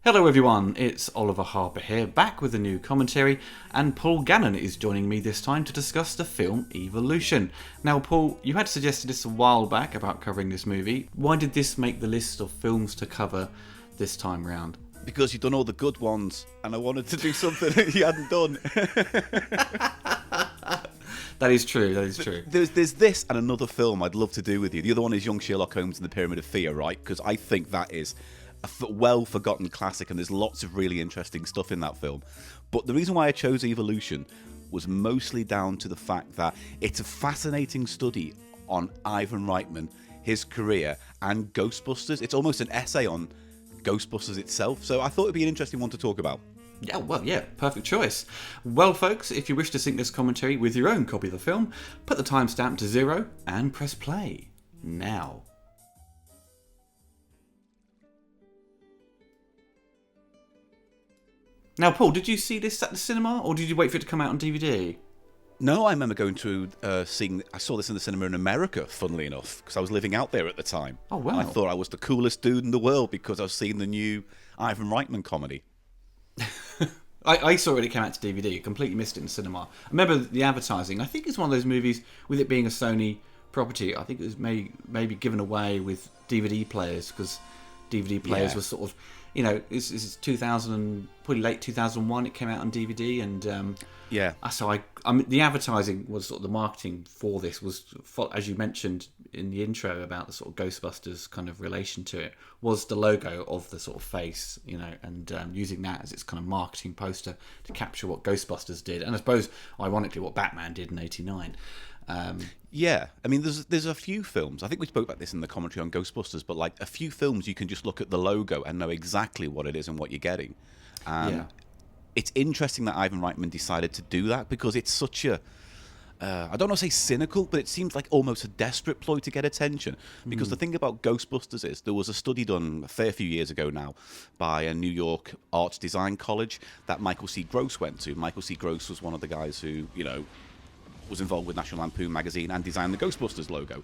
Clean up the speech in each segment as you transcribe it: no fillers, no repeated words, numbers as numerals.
Hello everyone, it's Oliver Harper here, back with a new commentary, and Paul Gannon is joining me this time to discuss the film Evolution. Now Paul, you had suggested this a while back about covering this movie. Why did this make the list of films to cover this time round? Because you've done all the good ones, and I wanted to do something that you hadn't done. That is true. There's this and another film I'd love to do with you. The other one is Young Sherlock Holmes and the Pyramid of Fear, right? Because I think that is a well-forgotten classic, and there's lots of really interesting stuff in that film. But the reason why I chose Evolution was mostly down to the fact that it's a fascinating study on Ivan Reitman, his career, and Ghostbusters. It's almost an essay on Ghostbusters itself, so I thought it'd be an interesting one to talk about. Yeah, perfect choice. Well, folks, if you wish to sync this commentary with your own copy of the film, put the timestamp to 0 and press play now. Now, Paul, did you see this at the cinema, or did you wait for it to come out on DVD? No, I remember going to I saw this in the cinema in America, funnily enough, because I was living out there at the time. Oh, wow. I thought I was the coolest dude in the world because I was seeing the new Ivan Reitman comedy. I saw it when it came out to DVD. I completely missed it in the cinema. I remember the advertising. I think it's one of those movies, with it being a Sony property, I think it was maybe given away with DVD players, because DVD players were sort of, this is 2000, probably late 2001. It came out on DVD, and so the advertising was sort of the marketing for this was, as you mentioned in the intro about the sort of Ghostbusters kind of relation to it, was the logo of the sort of face, and using that as its kind of marketing poster to capture what Ghostbusters did, and I suppose ironically what Batman did in '89. Yeah, I mean, there's a few films. I think we spoke about this in the commentary on Ghostbusters, but like a few films, you can just look at the logo and know exactly what it is and what you're getting. It's interesting that Ivan Reitman decided to do that, because it's such a I don't want to say cynical, but it seems like almost a desperate ploy to get attention. Because the thing about Ghostbusters is there was a study done a fair few years ago now by a New York arts design college that Michael C. Gross went to. Michael C. Gross was one of the guys who, was involved with National Lampoon magazine and designed the Ghostbusters logo.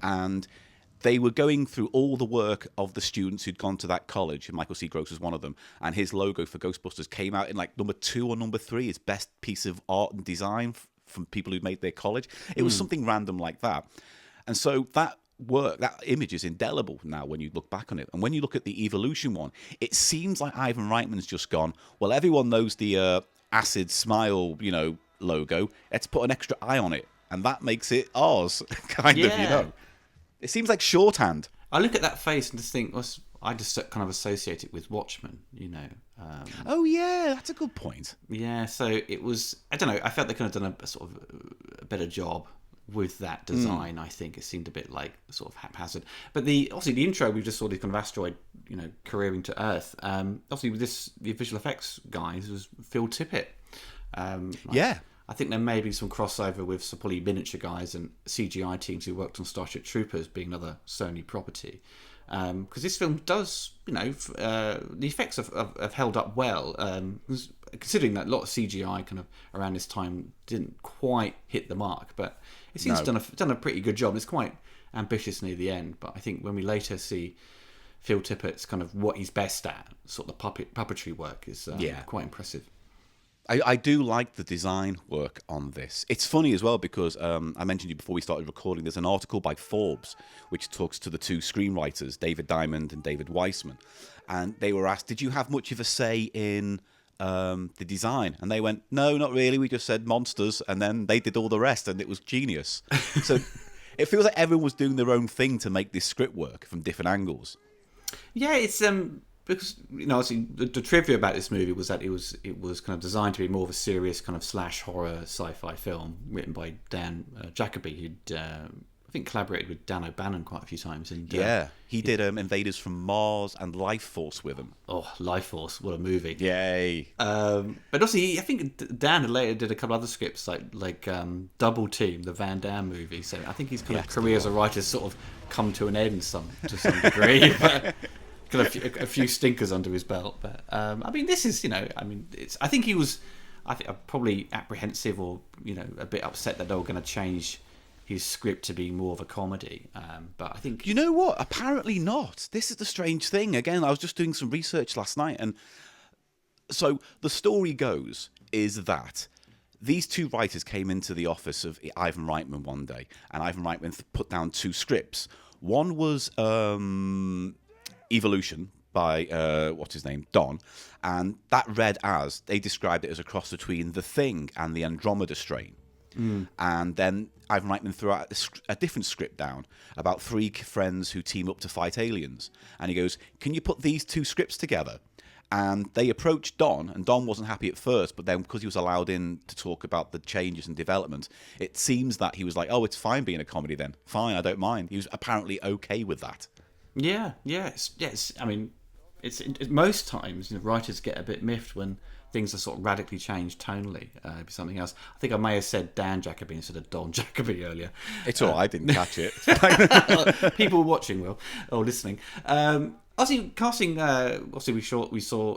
And they were going through all the work of the students who'd gone to that college, and Michael C. Gross was one of them, and his logo for Ghostbusters came out in like number 2 or number 3, his best piece of art and design from people who'd made their college. It was something random like that. And so that image is indelible now when you look back on it. And when you look at the Evolution one, it seems like Ivan Reitman's just gone, well, everyone knows the acid smile, logo, let's put an extra eye on it, and that makes it ours, kind of. It seems like shorthand. I look at that face and just think, I just kind of associate it with Watchmen, Oh yeah, that's a good point. Yeah, so it was, I don't know, I felt they could have done a sort of a better job with that design. I think it seemed a bit like sort of haphazard. But obviously the intro, we just saw this kind of asteroid, careering to Earth. Obviously with the visual effects guys was Phil Tippett. I think there may be some crossover with some probably miniature guys and CGI teams who worked on Starship Troopers, being another Sony property. Because this film does, the effects have held up well. Considering that a lot of CGI kind of around this time didn't quite hit the mark, but it seems to have done a pretty good job. It's quite ambitious near the end, but I think when we later see Phil Tippett's kind of what he's best at, sort of the puppetry work, is quite impressive. I do like the design work on this. It's funny as well because I mentioned you before we started recording, there's an article by Forbes which talks to the two screenwriters, David Diamond and David Weissman. And they were asked, did you have much of a say in the design? And they went, no, not really. We just said monsters, and then they did all the rest, and it was genius. So it feels like everyone was doing their own thing to make this script work from different angles. Yeah, it's... because obviously the trivia about this movie was that it was kind of designed to be more of a serious kind of slash horror sci-fi film written by Dan Jacoby, who'd I think collaborated with Dan O'Bannon quite a few times. And he did Invaders from Mars and Life Force with him. Oh, Life Force, what a movie! Yay! But also, I think Dan later did a couple other scripts like Double Team, the Van Damme movie. So I think his kind of career as a writer has sort of come to an end to some degree. But, got a few stinkers under his belt, but this is, it's. I think he was, probably apprehensive or a bit upset that they were going to change his script to be more of a comedy. But I think You know what? Apparently not. This is the strange thing. Again, I was just doing some research last night, and so the story goes is that these two writers came into the office of Ivan Reitman one day, and Ivan Reitman put down two scripts. One was Evolution by what's his name, Don, and that read as, they described it as a cross between The Thing and the Andromeda Strain. And then Ivan Reitman threw out a different script down about three friends who team up to fight aliens, and he goes, "Can you put these two scripts together?" And they approached Don, and Don wasn't happy at first, but then because he was allowed in to talk about the changes and development, it seems that he was like, "Oh, it's fine being a comedy then. Fine, I don't mind." He was apparently okay with that. Yeah, yes. I mean, it's most times writers get a bit miffed when things are sort of radically changed tonally. Something else. I think I may have said Dan Jacoby instead of Don Jacoby earlier. It's all right, I didn't catch it. People watching will or listening. Obviously, casting. Obviously, we saw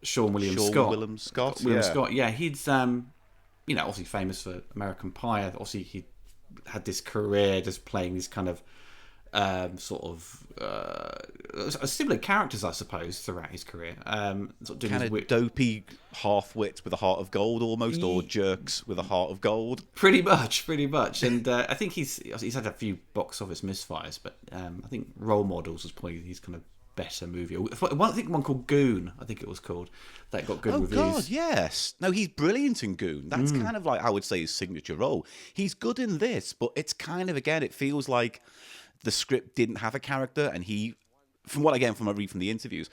Sean William Scott. Scott. Yeah, he's obviously famous for American Pie. Obviously, he had this career just playing these kind of similar characters, I suppose, throughout his career. Sort of doing kind of dopey half-wits with a heart of gold, almost, or jerks with a heart of gold. Pretty much. And I think he's had a few box office misfires, but I think Role Models was probably his kind of better movie. I think one called Goon, I think it was called, that got good reviews. Oh God, yes. No, he's brilliant in Goon. That's kind of like, I would say, his signature role. He's good in this, but it's kind of, again, it feels like the script didn't have a character, and he, from what I read from the interviews,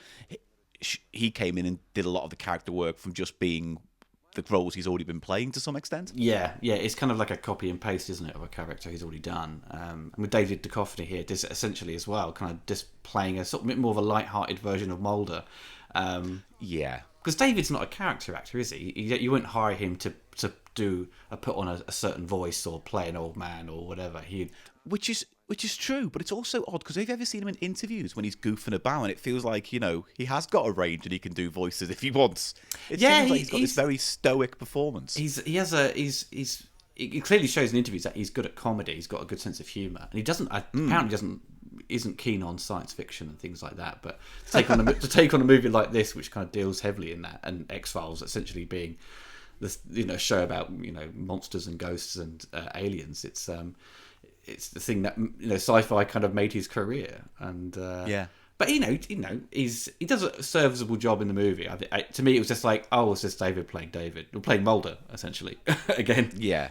he came in and did a lot of the character work from just being the roles he's already been playing to some extent. Yeah, it's kind of like a copy and paste, isn't it, of a character he's already done. And with David Duchovny here, this essentially as well, kind of just playing a sort of bit more of a light-hearted version of Mulder. Yeah. Because David's not a character actor, is he? You wouldn't hire him to put on a certain voice or play an old man or whatever. Which is true, but it's also odd because have you ever seen him in interviews when he's goofing about, and it feels like, he has got a range and he can do voices if he wants. It seems like he's got this very stoic performance. He clearly shows in interviews that he's good at comedy. He's got a good sense of humour, and he isn't keen on science fiction and things like that. But to take on a movie like this, which kind of deals heavily in that, and X-Files essentially being this show about monsters and ghosts and aliens, it's the thing that sci-fi kind of made his career, and But he does a serviceable job in the movie. To me, it was just like, it's just David or playing Mulder, essentially. Again, yeah.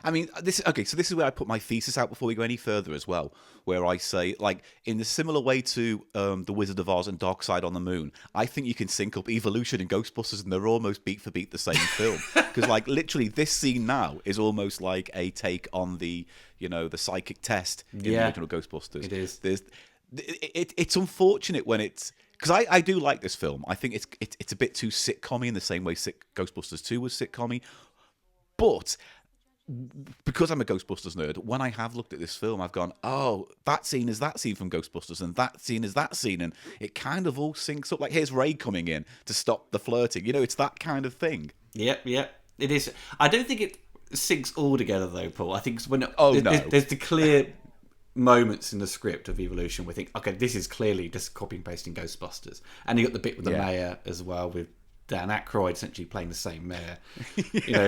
I mean, this is where I put my thesis out before we go any further as well, where I say, like, in the similar way to The Wizard of Oz and Dark Side on the Moon, I think you can sync up Evolution and Ghostbusters, and they're almost beat for beat the same film. Because, like, literally, this scene now is almost like a take on the psychic test in the original Ghostbusters. It is. It's unfortunate when it's... Because I do like this film. I think it's a bit too sitcom-y in the same way Ghostbusters 2 was sitcom-y. But... because I'm a Ghostbusters nerd, when I have looked at this film, I've gone, that scene is that scene from Ghostbusters, and that scene is that scene, and it kind of all syncs up. Like, here's Ray coming in to stop the flirting. It's that kind of thing. Yep, it is. I don't think it syncs all together, though, Paul. I think when there's the clear moments in the script of Evolution where you think, okay, this is clearly just copy and pasting Ghostbusters, and you got the bit with the mayor as well, with Dan Aykroyd essentially playing the same mayor,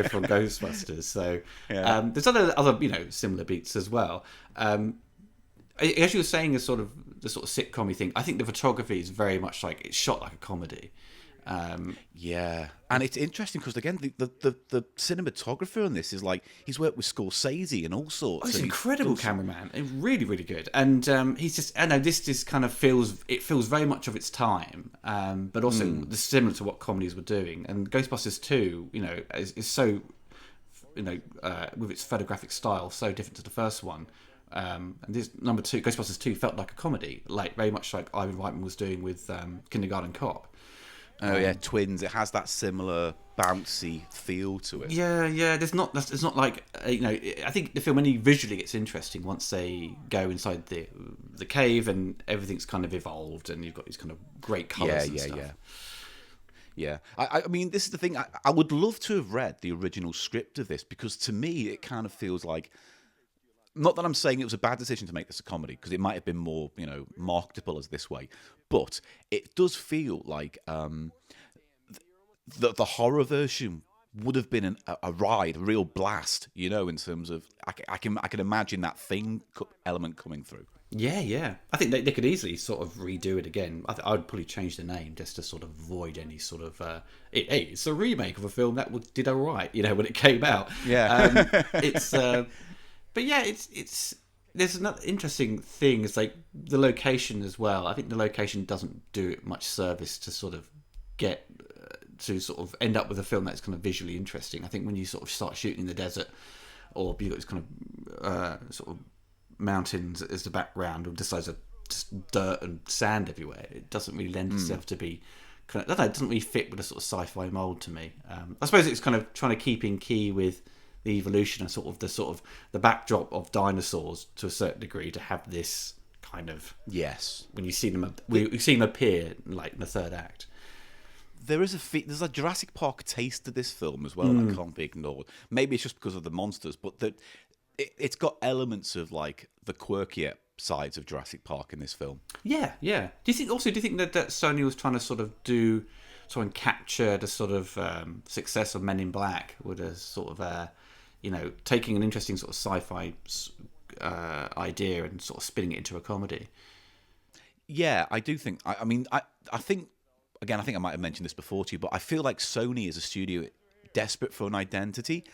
from Ghostbusters. So there's other similar beats as well. As you were saying, the sort of sitcom-y thing, I think the photography is very much like it's shot like a comedy. And it's interesting because, again, the cinematographer on this is like, he's worked with Scorsese and all sorts. He's an incredible cameraman, really, really good. And he's just, I know this just kind of feels very much of its time, but also similar to what comedies were doing. And Ghostbusters 2, is so, with its photographic style, so different to the first one. And this number 2, Ghostbusters 2, felt like a comedy, like very much like Ivan Reitman was doing with Kindergarten Cop. Twins. It has that similar bouncy feel to it. Yeah. It's not like I think the film only visually gets interesting once they go inside the cave and everything's kind of evolved and you've got these kind of great colours and stuff. Yeah. I mean, this is the thing. I would love to have read the original script of this, because to me, it kind of feels like, not that I'm saying it was a bad decision to make this a comedy, because it might have been more, marketable as this way, but it does feel like the horror version would have been a ride, a real blast, in terms of, I can imagine that thing element coming through. Yeah. I think they could easily sort of redo it again. I would probably change the name just to sort of avoid any sort of... hey, it's a remake of a film that did all right, when it came out. Yeah. But yeah, it's there's another interesting thing. It's like the location as well. I think the location doesn't do it much service to sort of get... to sort of end up with a film that's kind of visually interesting. I think when you sort of start shooting in the desert, or you've got this kind of sort of mountains as the background, or just dirt and sand everywhere, it doesn't really lend itself to be kind of, I don't know, it doesn't really fit with a sort of sci-fi mold to me. I suppose it's kind of trying to keep in key with the evolution and sort of the backdrop of dinosaurs to a certain degree, to have this kind of, yes, when you see them, we see them appear like in the third act. There's a Jurassic Park taste to this film as well that can't be ignored. Maybe it's just because of the monsters, but it's got elements of like the quirkier sides of Jurassic Park in this film. Yeah. Do you think that Sony was trying to sort of try and capture the sort of success of Men in Black with a sort of taking an interesting sort of sci-fi idea and sort of spinning it into a comedy? Yeah, I do think. I mean, I think, again, I think I might have mentioned this before to you, but I feel like Sony is a studio desperate for an identity,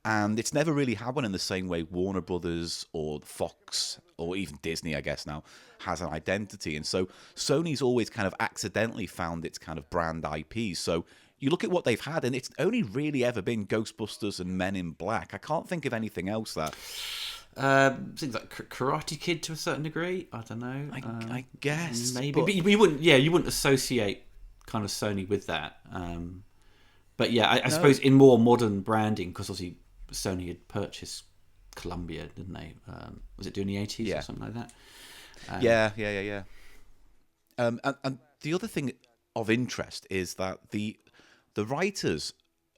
and it's never really had one in the same way Warner Brothers or Fox or even Disney, I guess now, has an identity. And so Sony's always kind of accidentally found its kind of brand IP. So you look at what they've had, and it's only really ever been Ghostbusters and Men in Black. I can't think of anything else that... things like Karate Kid to a certain degree. I don't know. I guess. Maybe. But you wouldn't associate kind of Sony with that. But yeah, I suppose in more modern branding, because obviously Sony had purchased Columbia, didn't they? Was it during the 80s or something like that? Yeah. And the other thing of interest is that the writers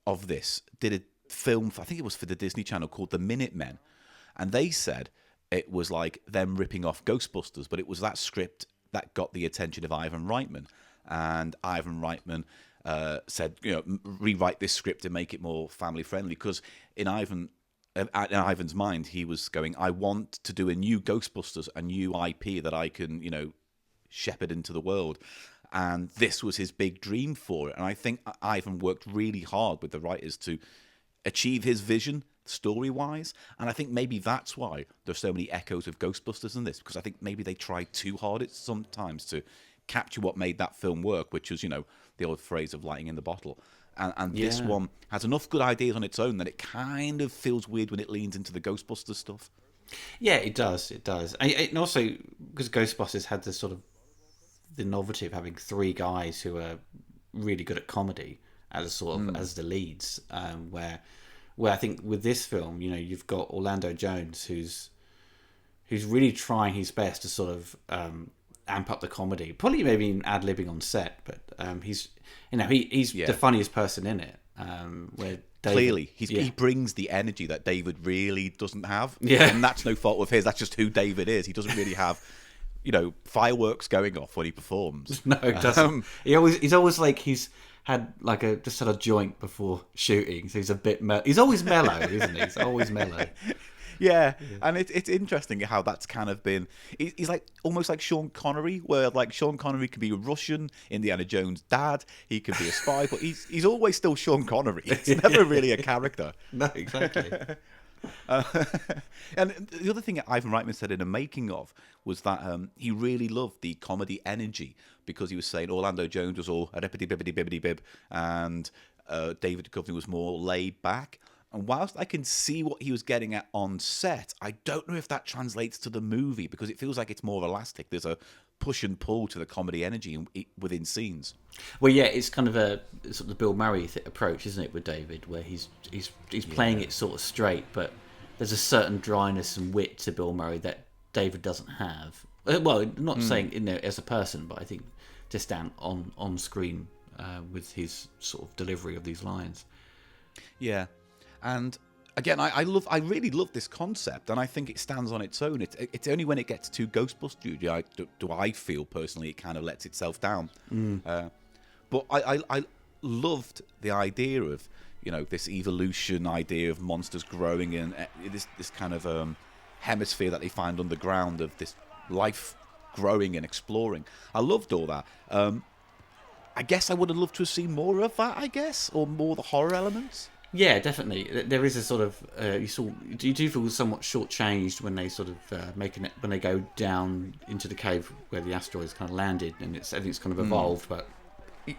of this did a film, I think it was for the Disney Channel, called The Minutemen, and they said it was like them ripping off Ghostbusters, but it was that script that got the attention of Ivan Reitman, and Ivan Reitman said, rewrite this script and make it more family friendly, because in Ivan's mind, he was going, I want to do a new Ghostbusters, a new IP that I can, shepherd into the world. And this was his big dream for it. And I think Ivan worked really hard with the writers to achieve his vision story-wise. And I think maybe that's why there's so many echoes of Ghostbusters in this, because I think maybe they tried too hard at sometimes to capture what made that film work, which was, the old phrase of lightning in the bottle. And this one has enough good ideas on its own that it kind of feels weird when it leans into the Ghostbusters stuff. Yeah, it does. And also, because Ghostbusters had this sort of the novelty of having three guys who are really good at comedy as sort of as the leads, where I think with this film, you've got Orlando Jones who's really trying his best to sort of amp up the comedy, probably maybe even ad-libbing on set, but he's the funniest person in it. Where David, clearly he brings the energy that David really doesn't have, yeah, and that's no fault of his. That's just who David is. He doesn't really have fireworks going off when he performs. No, it doesn't. He's always like he's had like just had a joint before shooting, so he's a bit he's always mellow, isn't he? He's always mellow. Yeah, and it's interesting how that's kind of been... He's like almost like Sean Connery, where like Sean Connery could be a Russian, Indiana Jones' dad, he could be a spy, but he's always still Sean Connery. It's never really a character. No, exactly. And the other thing that Ivan Reitman said in a making of was that he really loved the comedy energy, because he was saying Orlando Jones was all a rippity-bibbity-bibbity-bib, and David Duchovny was more laid back. And whilst I can see what he was getting at on set, I don't know if that translates to the movie, because it feels like it's more elastic. There's a push and pull to the comedy energy within scenes. Well, yeah, it's kind of a sort of the Bill Murray approach, isn't it, with David, where he's playing it sort of straight, but there's a certain dryness and wit to Bill Murray that David doesn't have. Well, not saying as a person, but I think just down on screen with his sort of delivery of these lines. Yeah, and again, I really love this concept, and I think it stands on its own. It's only when it gets to Ghostbusters do I feel personally it kind of lets itself down. But I loved the idea of, you know, this evolution idea of monsters growing and this kind of hemisphere that they find underground of this life growing and exploring. I loved all that. I guess I would have loved to have seen more of that, I guess, or more the horror elements. Yeah, definitely. There is a sort of you do feel somewhat shortchanged when they sort of when they go down into the cave where the asteroid's kind of landed, and everything's kind of evolved, but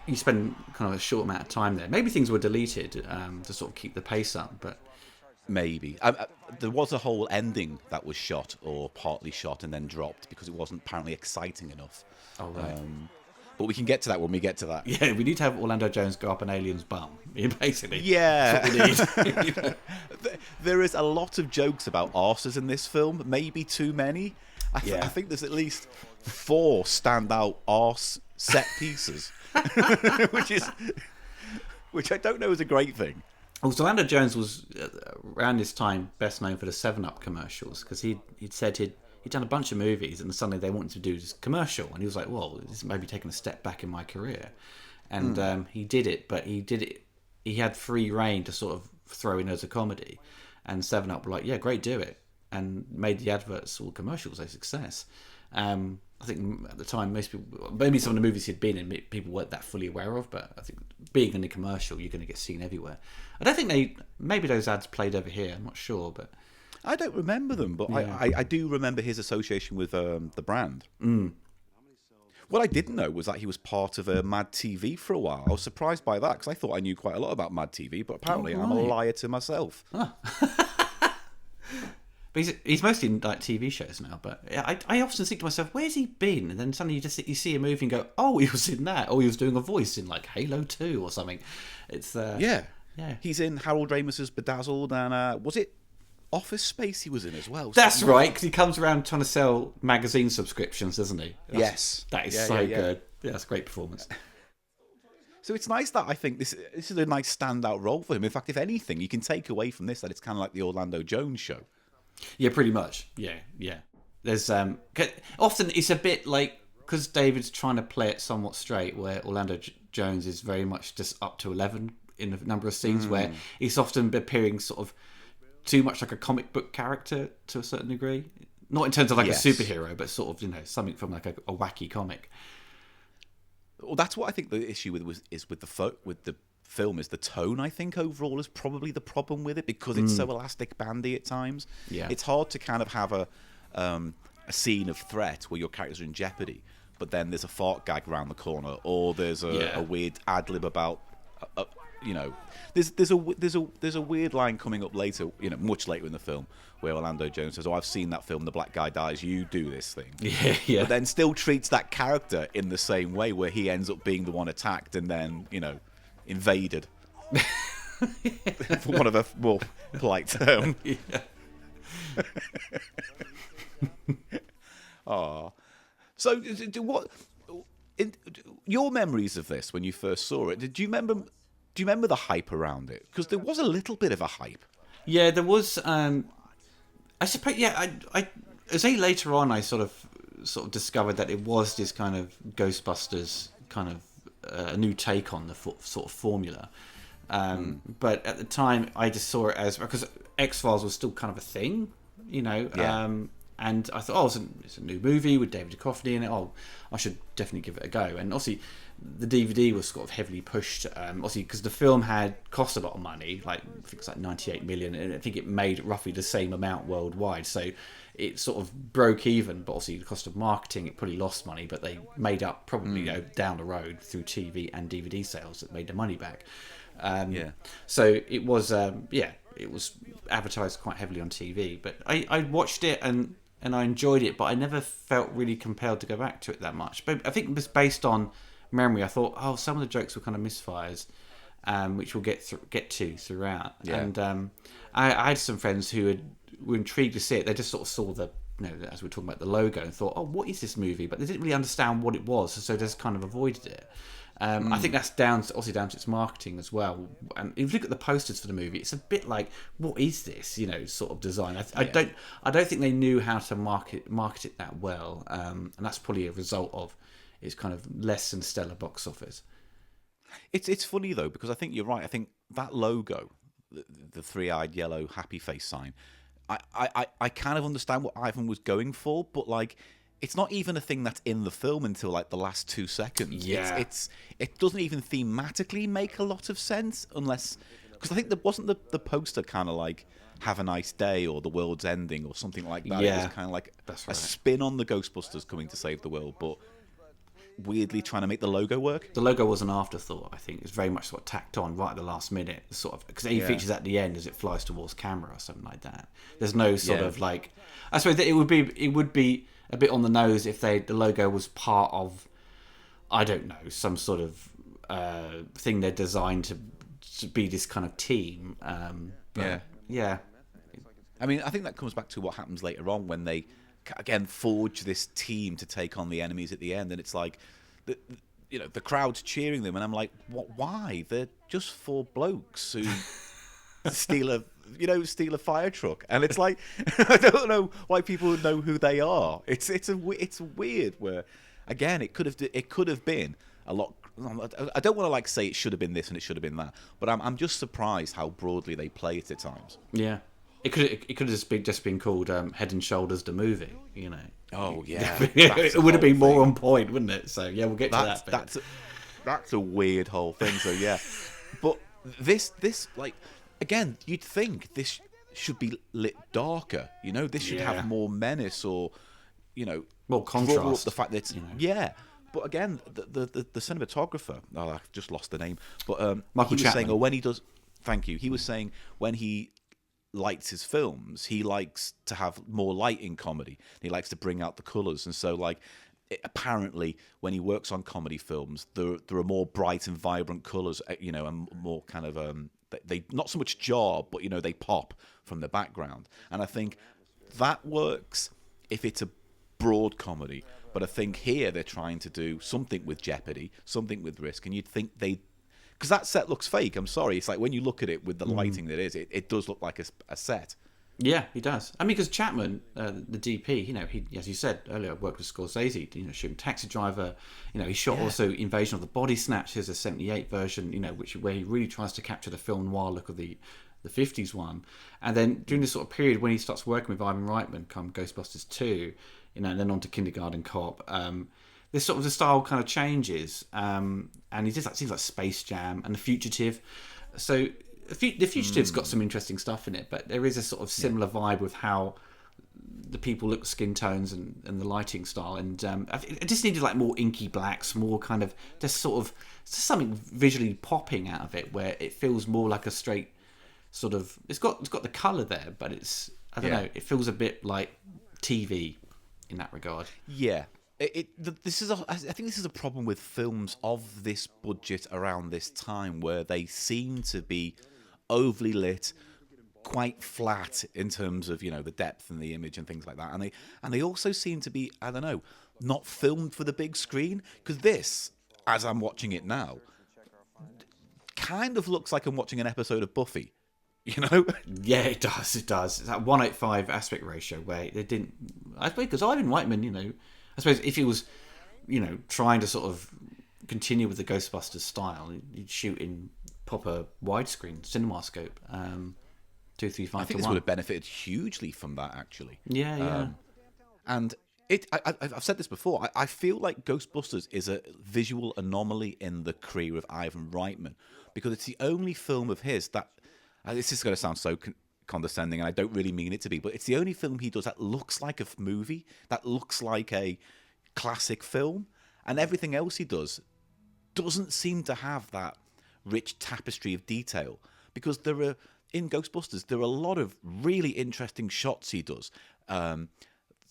you spend kind of a short amount of time there. Maybe things were deleted to sort of keep the pace up, but maybe there was a whole ending that was shot or partly shot and then dropped because it wasn't apparently exciting enough. Oh right. But we can get to that when we get to that. Yeah, we need to have Orlando Jones go up an alien's bum, basically. Yeah. That's what we need. You know? There is a lot of jokes about arses in this film, maybe too many. I think there's at least 4 standout arse set pieces, which I don't know is a great thing. Also, Orlando Jones was, around this time, best known for the 7-Up commercials, because he'd said he'd done a bunch of movies, and suddenly they wanted to do this commercial, and he was like, well, this may be taking a step back in my career. And he did it, but he had free reign to sort of throw in as a comedy, and 7-Up were like, yeah, great, do it, and made the adverts or commercials a success. I think at the time, most people, maybe some of the movies he'd been in, people weren't that fully aware of, but I think being in a commercial, you're going to get seen everywhere. I don't think maybe those ads played over here, I'm not sure, but I don't remember them, but yeah. I do remember his association with the brand. What I didn't know was that he was part of Mad TV for a while. I was surprised by that because I thought I knew quite a lot about Mad TV, but apparently I'm a liar to myself. Huh. But he's mostly in like TV shows now. But I often think to myself, where's he been? And then suddenly you see a movie and go, oh, he was in that. Oh, he was doing a voice in like Halo 2 or something. It's yeah. He's in Harold Ramis's Bedazzled, and was it Office Space he was in as well? That's right, because he comes around trying to sell magazine subscriptions, doesn't he? Yes. That is good. Yeah, that's a great performance. So it's nice that I think this is a nice standout role for him. In fact, if anything, you can take away from this that it's kind of like the Orlando Jones show. Yeah, pretty much. Yeah. There's often it's a bit like, because David's trying to play it somewhat straight, where Orlando Jones is very much just up to 11 in a number of scenes, where he's often appearing sort of too much like a comic book character to a certain degree. Not in terms of like a superhero, but sort of, something from like a wacky comic. Well, that's what I think the issue with the film is the tone. I think overall is probably the problem with it, because it's so elastic bandy at times. Yeah, it's hard to kind of have a scene of threat where your characters are in jeopardy, but then there's a fart gag around the corner, or there's a weird ad lib about. There's a weird line coming up later, much later in the film, where Orlando Jones says, "Oh, I've seen that film. The black guy dies. You do this thing." Yeah. But then still treats that character in the same way, where he ends up being the one attacked and then, invaded, for one of a more polite term. Oh, so what? Your memories of this when you first saw it? Do you remember the hype around it? Because there was a little bit of a hype. Yeah, there was. I suppose. Yeah, I later on, I sort of discovered that it was this kind of Ghostbusters kind of a new take on the sort of formula. But at the time, I just saw it as, because X-Files was still kind of a thing, and I thought, it's a new movie with David Duchovny in it. Oh, I should definitely give it a go. And obviously, the DVD was sort of heavily pushed, obviously, because the film had cost a lot of money, like I think it's like 98 million, and I think it made roughly the same amount worldwide. So it sort of broke even, but obviously the cost of marketing, it probably lost money, but they made up probably down the road through TV and DVD sales that made the money back. So it was, it was advertised quite heavily on TV. But I watched it and I enjoyed it, but I never felt really compelled to go back to it that much. But I think it was based on memory. I thought, some of the jokes were kind of misfires, which we'll get to throughout. Yeah. And I had some friends who were intrigued to see it. They just sort of saw the, as we're talking about, the logo, and thought, what is this movie? But they didn't really understand what it was, so they just kind of avoided it. I think that's down to its marketing as well. And if you look at the posters for the movie, it's a bit like, what is this, sort of design? I don't think they knew how to market it that well, and that's probably a result of its kind of less than stellar box office. It's funny though, because I think you're right. I think that logo, the three-eyed yellow happy face sign, I kind of understand what Ivan was going for, but like, it's not even a thing that's in the film until like the last 2 seconds. Yeah. It doesn't even thematically make a lot of sense unless, because I think there wasn't the poster kind of like "Have a nice day" or "The world's ending" or something like that. Yeah, it was kind of like that's a right. spin on the Ghostbusters coming to save the world, but weirdly trying to make the logo work. The logo was an afterthought, I think. It's very much sort of tacked on right at the last minute, sort of, because it features at the end as it flies towards camera or something like that. There's no sort of like, I suppose that it would be a bit on the nose if the logo was part of, I don't know, some sort of thing they're designed to be this kind of team. Yeah. I mean, I think that comes back to what happens later on when they, again, forge this team to take on the enemies at the end, and it's like, the crowd's cheering them, and I'm like, what? Why? They're just 4 blokes who steal a fire truck, and it's like, I don't know why people know who they are. It's weird. Where, again, it could have been a lot. I don't want to like say it should have been this and it should have been that, but I'm just surprised how broadly they play it at times. Yeah. It could have just been called Head and Shoulders the movie, Oh yeah, it would have been more on point, wouldn't it? So yeah, we'll get to that bit. That's a weird whole thing. So yeah, but this like, again, you'd think this should be lit darker. This should have more menace or more contrast. Up the fact that it's, But again, the cinematographer, I've just lost the name, but Michael he was Chapman. saying, when he does, thank you. He was saying when he lights his films, he likes to have more light in comedy. He likes to bring out the colours, and so like, apparently when he works on comedy films, there are more bright and vibrant colours, and more kind of they not so much jar, but they pop from the background. And I think that works if it's a broad comedy. But I think here they're trying to do something with jeopardy, something with risk, and you'd think because that set looks fake. I'm sorry. It's like when you look at it with the lighting that is, it does look like a set. Yeah, he does. I mean, because Chapman, the DP, he, as you said earlier, worked with Scorsese, shooting Taxi Driver. He shot also Invasion of the Body Snatchers, a '78 version, where he really tries to capture the film noir look of the 50s one. And then during this sort of period when he starts working with Ivan Reitman, come Ghostbusters 2, and then on to Kindergarten Cop, this sort of the style kind of changes, and he does things like Space Jam and The Fugitive. So The Fugitive's got some interesting stuff in it, but there is a sort of similar vibe with how the people look, skin tones and the lighting style, and it just needed like more inky blacks, more kind of just something visually popping out of it, where it feels more like a straight sort of. It's got the colour there, but I don't know. It feels a bit like TV in that regard. Yeah. I think this is a problem with films of this budget around this time, where they seem to be overly lit, quite flat in terms of the depth and the image and things like that, and they also seem to be, I don't know, not filmed for the big screen, because this, as I'm watching it now, kind of looks like I'm watching an episode of Buffy. Yeah, it does. It's that 1:85 aspect ratio where they didn't. I suppose because Ivan Reitman, I suppose if he was, trying to sort of continue with the Ghostbusters style, he'd shoot in proper widescreen CinemaScope, 235 I think to this 1. would have benefited hugely from that, actually. Yeah. And I've said this before. I feel like Ghostbusters is a visual anomaly in the career of Ivan Reitman, because it's the only film of his that. This is going to sound so condescending, and I don't really mean it to be, but it's the only film he does that looks like a movie, that looks like a classic film, and everything else he does doesn't seem to have that rich tapestry of detail. Because in Ghostbusters, there are a lot of really interesting shots he does.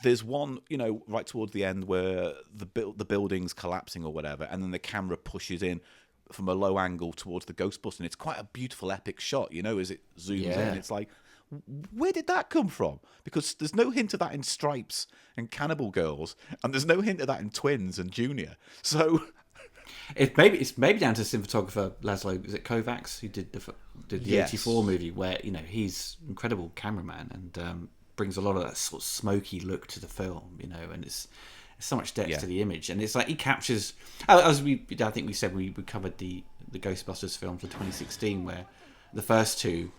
There's one, right towards the end where the building's collapsing or whatever, and then the camera pushes in from a low angle towards the Ghostbuster, and it's quite a beautiful, epic shot, as it zooms in. It's like, where did that come from? Because there's no hint of that in Stripes and Cannibal Girls, and there's no hint of that in Twins and Junior. So It's maybe down to cinematographer Laszlo, is it Kovacs, who did the Yes. 84 movie, where he's an incredible cameraman and brings a lot of that sort of smoky look to the film, and it's so much depth to the image, and it's like he captures. I think we said we covered the Ghostbusters film for 2016, where the first two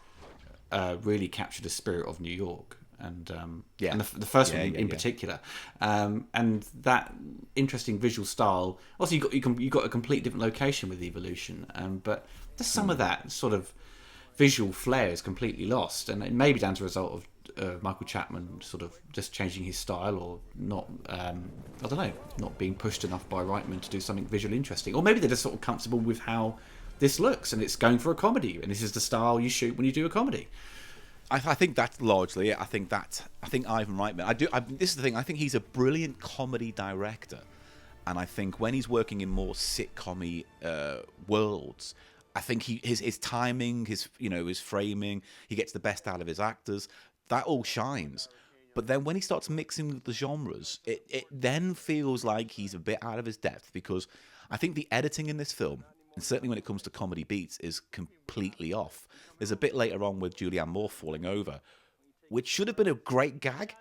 really captured the spirit of New York. And and the first one in particular, and that interesting visual style. Also, you got a complete different location with Evolution, but there's some of that sort of visual flair is completely lost, and it may be down to a result of Michael Chapman sort of just changing his style, or not. I don't know, not being pushed enough by Reitman to do something visually interesting, or maybe they're just sort of comfortable with how this looks, and it's going for a comedy, and this is the style you shoot when you do a comedy. I think that's largely it. I think Ivan Reitman. This is the thing. I think he's a brilliant comedy director, and I think when he's working in more sitcom-y worlds, I think his timing, his framing, he gets the best out of his actors. That all shines. But then when he starts mixing with the genres, it then feels like he's a bit out of his depth, because I think the editing in this film, and certainly when it comes to comedy beats, is completely off. There's a bit later on with Julianne Moore falling over, which should have been a great gag,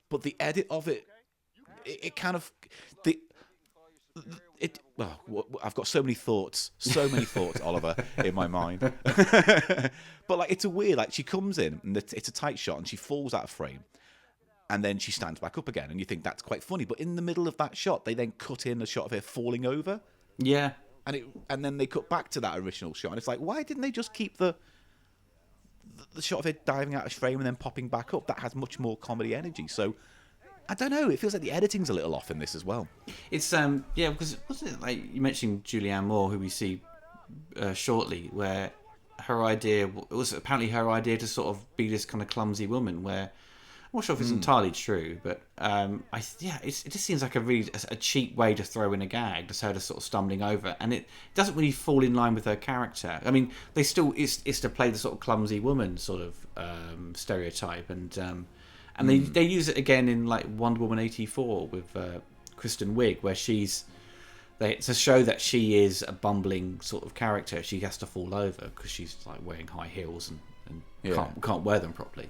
but the edit of it kind of... I've got so many thoughts, Oliver, in my mind. But it's a weird... she comes in, and it's a tight shot, and she falls out of frame, and then she stands back up again, and you think that's quite funny. But in the middle of that shot, they then cut in a shot of her falling over. Yeah. And then they cut back to that original shot, and it's like, why didn't they just keep the shot of it diving out of frame and then popping back up? That has much more comedy energy. So I don't know. It feels like the editing's a little off in this as well. It's because wasn't it like you mentioned Julianne Moore, who we see shortly, where her idea was apparently her idea to sort of be this kind of clumsy woman, where I'm not sure if it's entirely true, but it just seems like a cheap way to throw in a gag, just her just sort of stumbling over, and it doesn't really fall in line with her character. I mean, they still it's to play the sort of clumsy woman sort of stereotype, and they use it again in like Wonder Woman 84 with Kristen Wiig, where to show that she is a bumbling sort of character, she has to fall over because she's like wearing high heels and can't wear them properly.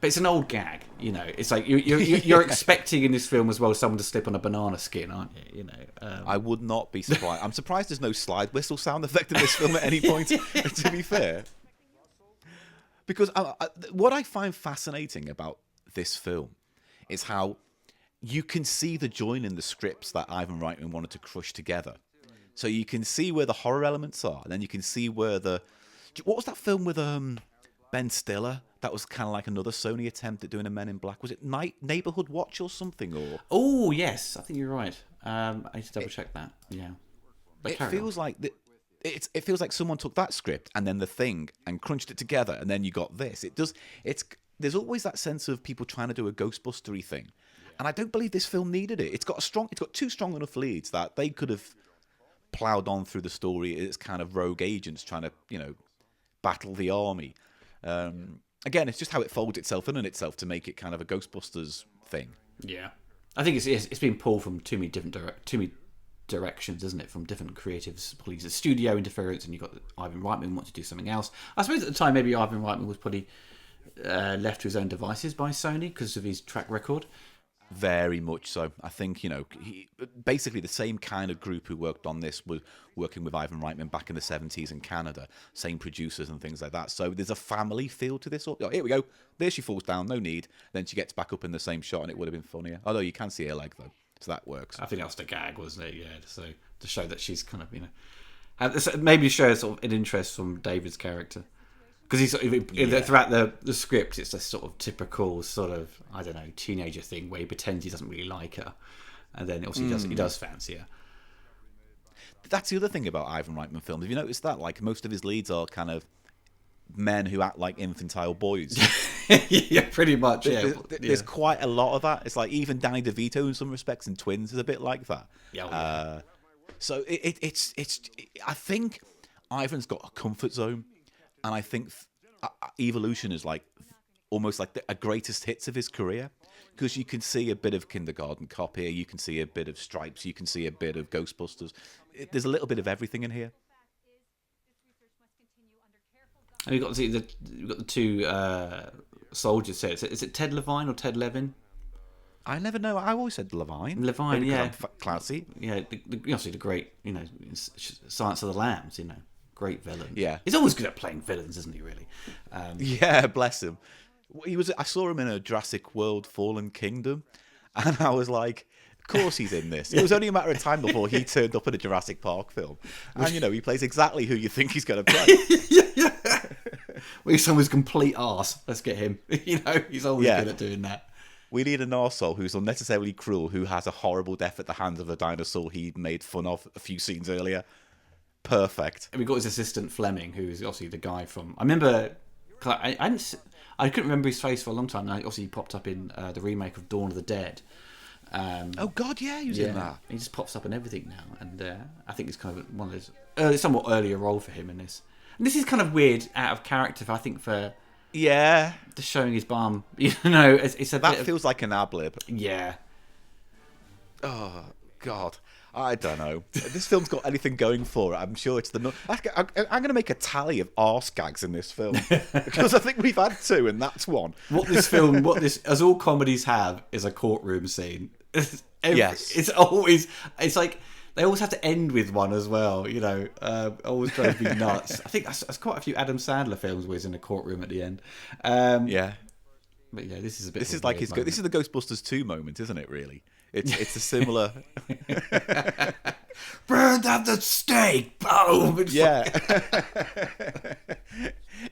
But it's an old gag, It's like you're expecting in this film as well someone to slip on a banana skin, aren't you? I would not be surprised. I'm surprised there's no slide whistle sound effect in this film at any point. To be fair, because what I find fascinating about this film is how you can see the join in the scripts that Ivan Reitman wanted to crush together. So you can see where the horror elements are, and then you can see where what was that film with Ben Stiller? That was kind of like another Sony attempt at doing a Men in Black. Was it Neighborhood Watch or something? Or oh yes, I think you're right. I need to double check that. Yeah, but it feels like it feels like someone took that script and then The Thing and crunched it together, and then you got this. There's always that sense of people trying to do a Ghostbustery thing, and I don't believe this film needed it. It's got two strong enough leads that they could have ploughed on through the story as kind of rogue agents trying to battle the army. Again, it's just how it folds itself in on itself to make it kind of a Ghostbusters thing. Yeah, I think it's been pulled from too many directions, isn't it? From different creatives, probably the studio interference, and you've got Ivan Reitman wants to do something else. I suppose at the time maybe Ivan Reitman was probably left to his own devices by Sony because of his track record. Very much so. I think, basically the same kind of group who worked on this was working with Ivan Reitman back in the 70s in Canada, same producers and things like that. So there's a family feel to this. Oh, here we go. There she falls down, no need. Then she gets back up in the same shot, and it would have been funnier. Although you can see her leg, though. So that works. I think that was the gag, wasn't it? Yeah, so to show that she's kind of, maybe show sort of an interest from David's character. Because throughout the script, it's a sort of typical sort of, I don't know, teenager thing where he pretends he doesn't really like her, and then also he does fancy her. That's the other thing about Ivan Reitman films. Have you noticed that? Like, most of his leads are kind of men who act like infantile boys. Yeah, pretty much. There's quite a lot of that. It's like even Danny DeVito in some respects and Twins is a bit like that. Yeah. So it's. I think Ivan's got a comfort zone. And I think Evolution is like almost like a greatest hits of his career. because you can see a bit of Kindergarten Cop here, you can see a bit of Stripes, you can see a bit of Ghostbusters. There's a little bit of everything in here. And we've got the two soldiers here. Is it Ted Levine or Ted Levin? I never know. I always said Levine. Levine, yeah. I'm classy. Yeah, obviously the great, Silence of the Lambs, great villain. Yeah. He's always good at playing villains, isn't he, really? Yeah, bless him. I saw him in a Jurassic World Fallen Kingdom, and I was like, of course he's in this. It was only a matter of time before he turned up in a Jurassic Park film. And, he plays exactly who you think he's going to play. Yeah. Well, he's someone's complete arse. Let's get him. He's always good at doing that. We need an arsehole who's unnecessarily cruel, who has a horrible death at the hands of a dinosaur he made fun of a few scenes earlier. Perfect. And we got his assistant Fleming, who's obviously the guy from... I remember... I couldn't remember his face for a long time. And obviously, he popped up in the remake of Dawn of the Dead. Oh, God, yeah, he was in that. He just pops up in everything now. And I think it's kind of one of those... somewhat earlier role for him in this. And this is kind of weird, out of character, I think, for... Yeah. Just showing his bum. It's a that bit feels like an ad-lib. Yeah. Oh, God. I don't know. This film's got anything going for it. I'm sure it's the... I'm going to make a tally of arse gags in this film. Because I think we've had 2, and that's one. As all comedies have, is a courtroom scene. Yes. It's like... They always have to end with one as well, always drives me nuts. I think that's quite a few Adam Sandler films where he's in a courtroom at the end. Yeah. But yeah, this is a bit... This is like this is the Ghostbusters 2 moment, isn't it, really? It's a similar... Burned at the stake! Boom! Yeah.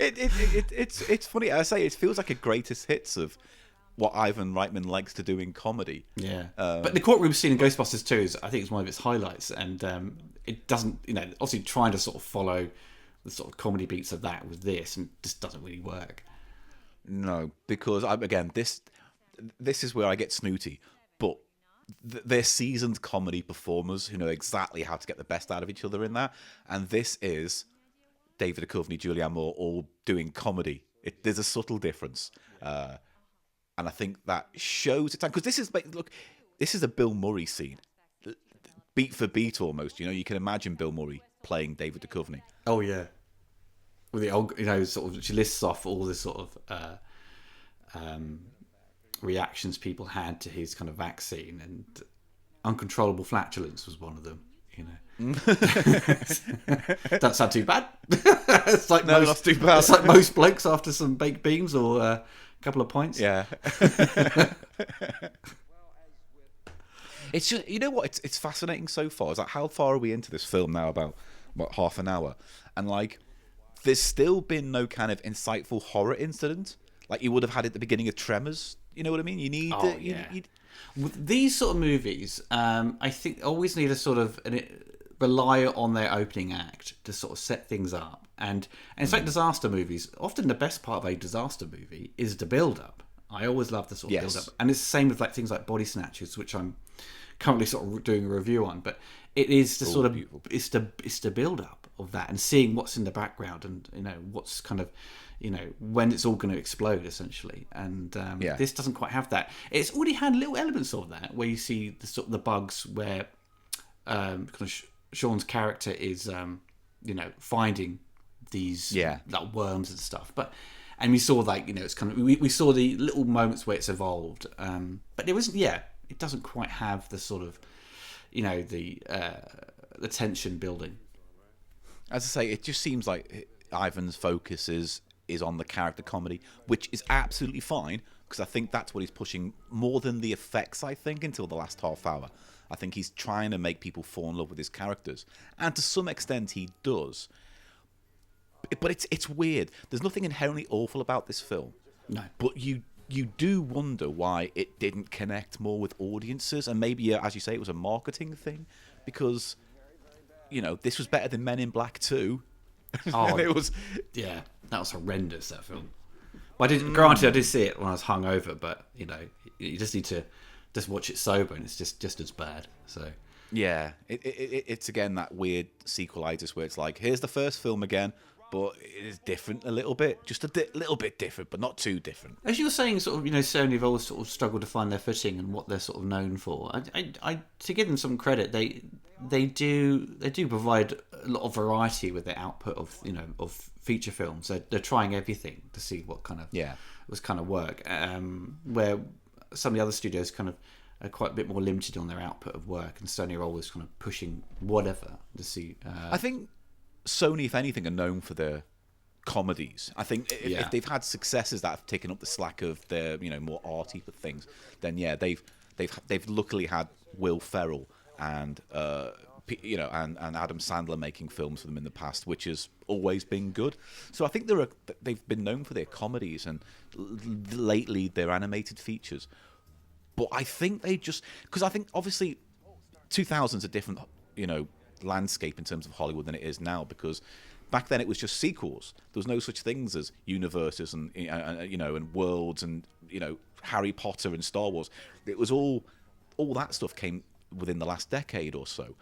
It's funny. I say it feels like a greatest hits of what Ivan Reitman likes to do in comedy. Yeah. But the courtroom scene in Ghostbusters 2 is, I think, it's one of its highlights. And it doesn't, obviously trying to sort of follow the sort of comedy beats of that with this, and just doesn't really work. No, because, this is where I get snooty. But they're seasoned comedy performers who know exactly how to get the best out of each other in that. And this is David Duchovny, Julianne Moore, all doing comedy. There's a subtle difference. And I think that shows it's time, because this is a Bill Murray scene, beat for beat almost. You can imagine Bill Murray playing David Duchovny. Oh yeah, with the old, sort of, she lists off all the sort of reactions people had to his kind of vaccine, and uncontrollable flatulence was one of them. Don't sound too bad. It's like not too bad. It's like most blokes after some baked beans or a couple of pints. Yeah. It's just, it's fascinating so far. It's like, how far are we into this film now? About half an hour, and there's still been no kind of insightful horror incident like you would have had at the beginning of Tremors. You know what I mean? You need these sort of movies. I think always need a sort of rely on their opening act to sort of set things up. And it's like disaster movies. Often the best part of a disaster movie is the build-up. I always love the sort of build-up. And it's the same with things like Body Snatchers, which I'm currently sort of doing a review on. But it is the it's the build-up of that, and seeing what's in the background, and what's kind of when it's all going to explode essentially. And this doesn't quite have that. It's already had little elements of that, where you see the sort of the bugs where kind of Sean's character is finding these like worms and stuff, and we saw it's kind of we saw the little moments where it's evolved, but it wasn't. It doesn't quite have the sort of the tension building. As I say, it just seems like Ivan's focus is on the character comedy, which is absolutely fine, because I think that's what he's pushing more than the effects. I think until the last half hour, I think he's trying to make people fall in love with his characters, and to some extent he does. But it's weird. There's nothing inherently awful about this film. No. But you do wonder why it didn't connect more with audiences, and maybe, as you say, it was a marketing thing, because this was better than Men in Black 2. Oh, it was. Yeah, that was horrendous, that film. Well, granted, I did see it when I was hungover, but you just need to just watch it sober, and it's just as bad. So yeah, it's again that weird sequelitis where it's like, here's the first film again. but it is different a little bit, just a little bit different, but not too different. As you were saying, sort of, Sony have always sort of struggled to find their footing and what they're sort of known for. I to give them some credit, they do provide a lot of variety with their output of feature films. They're trying everything to see what kind of work. Where some of the other studios kind of are quite a bit more limited on their output of work, and Sony are always kind of pushing whatever to see. I think Sony, if anything, are known for their comedies. I think if they've had successes that have taken up the slack of their more arty things, then they've luckily had Will Ferrell and and Adam Sandler making films for them in the past, which has always been good. So I think they've been known for their comedies and lately their animated features. But I think because I think obviously 2000's a different landscape in terms of Hollywood than it is now, because back then it was just sequels. There was no such things as universes and and worlds and Harry Potter and Star Wars. It was all that stuff came within the last decade or so.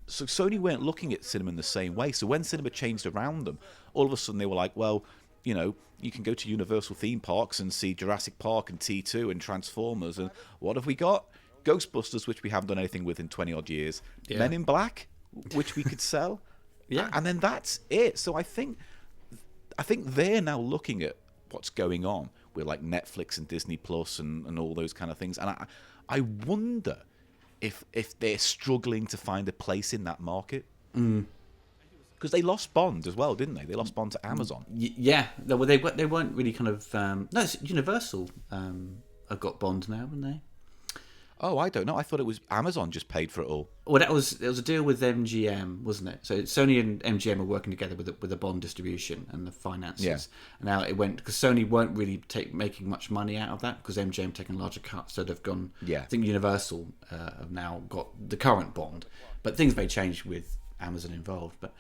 So Sony weren't looking at cinema in the same way. So when cinema changed around them, all of a sudden they were like, well, you can go to Universal theme parks and see Jurassic Park and T2 and Transformers, and what have we got? Ghostbusters, which we haven't done anything with in 20 odd years. Yeah. Men in Black, which we could sell. Yeah. And then that's it. So I think they're now looking at what's going on with like Netflix and Disney Plus and all those kind of things. And I wonder if they're struggling to find a place in that market. Because they lost Bond as well, didn't they? They lost Bond to Amazon. Yeah. Well, they weren't really kind of... no, it's Universal have got Bond now, haven't they? Oh, I don't know. I thought it was Amazon just paid for it all. Well, it was a deal with MGM, wasn't it? So Sony and MGM are working together with the Bond distribution and the finances. Yeah. And now it went because Sony weren't really making much money out of that because MGM taking a larger cut. So they've gone. Yeah. I think Universal have now got the current Bond, but things may change with Amazon involved. But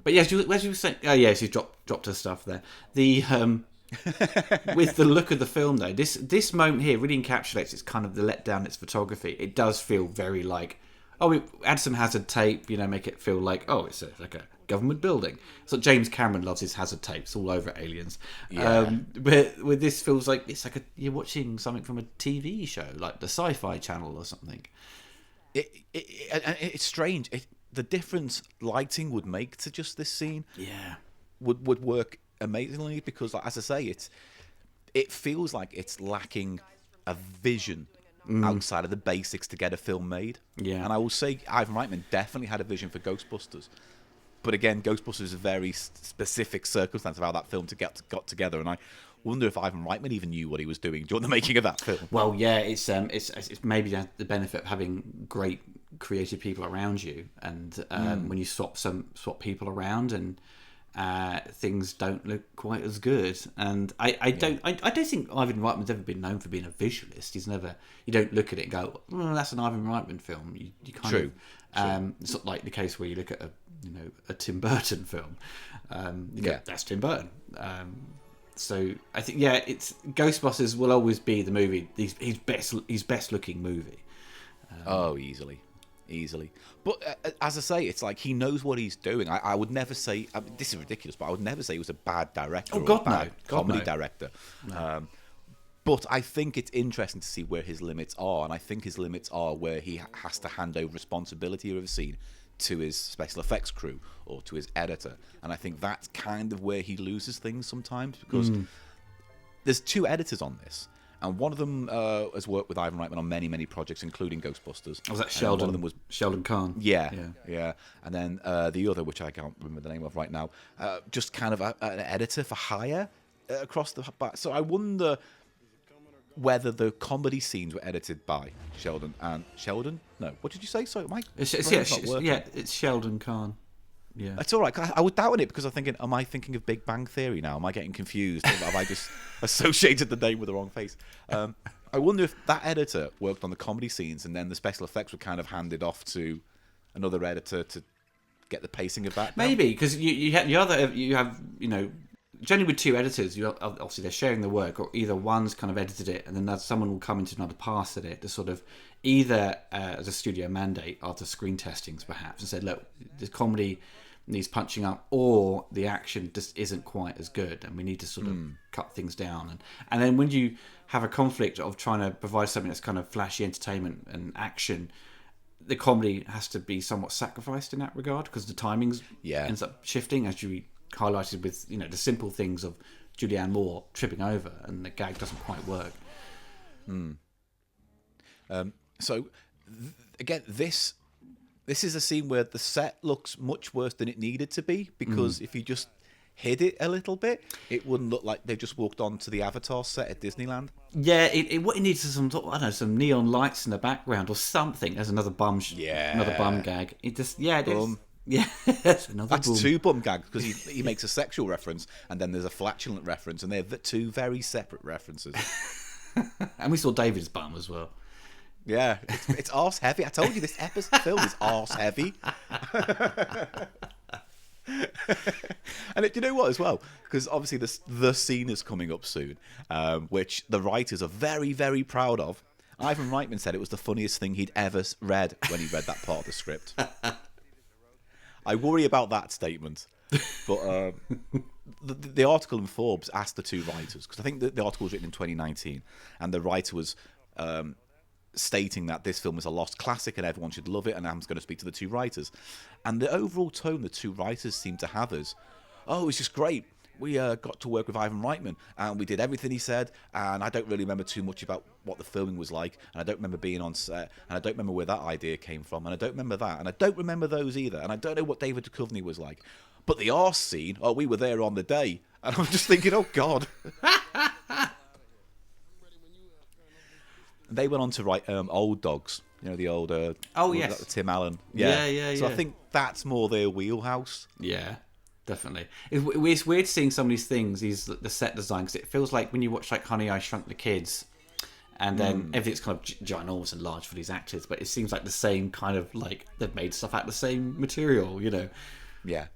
yes, as you were saying, yes, you dropped her stuff there. The with the look of the film, though, this moment here really encapsulates its kind of the letdown, its photography. It does feel very like, we add some hazard tape, make it feel like, it's like a government building. So James Cameron loves his hazard tapes all over Aliens. Yeah. But with this feels like it's like you're watching something from a TV show, like the Sci-Fi Channel or something. It's strange. The difference lighting would make to just this scene. Yeah. Would work amazingly because, as I say, it feels like it's lacking a vision outside of the basics to get a film made. Yeah. And I will say Ivan Reitman definitely had a vision for Ghostbusters. But again, Ghostbusters is a very specific circumstance of how that film got together, and I wonder if Ivan Reitman even knew what he was doing during the making of that film. Well, yeah, it's maybe the benefit of having great creative people around you, and when you swap people around and things don't look quite as good. And I don't think Ivan Reitman's ever been known for being a visualist. He's never. You don't look at it and go, that's an Ivan Reitman film. You kind True. of. It's not like the case where you look at a Tim Burton film. You go, that's Tim Burton. So I think it's Ghostbusters will always be the movie. His best looking movie. Easily. But as I say, it's like he knows what he's doing. I would never say this is ridiculous, but I would never say he was a bad director or a bad comedy director. No. But I think it's interesting to see where his limits are, and I think his limits are where he has to hand over responsibility of a scene to his special effects crew or to his editor, and I think that's kind of where he loses things sometimes because there's two editors on this. And one of them has worked with Ivan Reitman on many, many projects, including Ghostbusters. Was that Sheldon? One of them was Sheldon Kahn. Yeah. And then the other, which I can't remember the name of right now, just kind of an editor for hire across the back. So I wonder whether the comedy scenes were edited by Sheldon. No, what did you say? Sorry, it's Sheldon Kahn. Yeah, it's all right. I would doubt it because I'm thinking, am I thinking of Big Bang Theory now? Am I getting confused? Have I just associated the name with the wrong face? I wonder if that editor worked on the comedy scenes and then the special effects were kind of handed off to another editor to get the pacing of that. Maybe because you have generally with two editors, obviously they're sharing the work, or either one's kind of edited it and then someone will come into another pass at it to sort of either as a studio mandate after screen testings perhaps and said, look, this comedy needs punching up, or the action just isn't quite as good, and we need to sort of cut things down. And then when you have a conflict of trying to provide something that's kind of flashy entertainment and action, the comedy has to be somewhat sacrificed in that regard, because the timings ends up shifting, as you highlighted with the simple things of Julianne Moore tripping over, and the gag doesn't quite work. Again, this is a scene where the set looks much worse than it needed to be, because if you just hid it a little bit, it wouldn't look like they just walked onto the Avatar set at Disneyland. Yeah, what it needs is some neon lights in the background or something. There's another bum gag. It just it is. Yeah, that's two bum gags, because he makes a sexual reference and then there's a flatulent reference, and they're two very separate references. And we saw David's bum as well. Yeah, it's arse heavy. I told you this film is arse heavy. And you know what as well? Because obviously the scene is coming up soon, which the writers are very, very proud of. Ivan Reitman said it was the funniest thing he'd ever read when he read that part of the script. I worry about that statement. But the article in Forbes asked the two writers, because I think the article was written in 2019, and the writer was stating that this film is a lost classic and everyone should love it, and I'm going to speak to the two writers. And the overall tone the two writers seem to have is, oh, it's just great. We got to work with Ivan Reitman, and we did everything he said, and I don't really remember too much about what the filming was like, and I don't remember being on set, and I don't remember where that idea came from, and I don't remember that, and I don't remember those either, and I don't know what David Duchovny was like. But the arse scene, we were there on the day. And I'm just thinking, oh, God. They went on to write Old Dogs, the old... yes. Tim Allen. Yeah. So I think that's more their wheelhouse. Yeah, definitely. It's weird seeing some of these things, the set design, because it feels like when you watch Honey, I Shrunk the Kids, and then everything's kind of ginormous and large for these actors, but it seems like the same kind of, they've made stuff out of the same material, Yeah.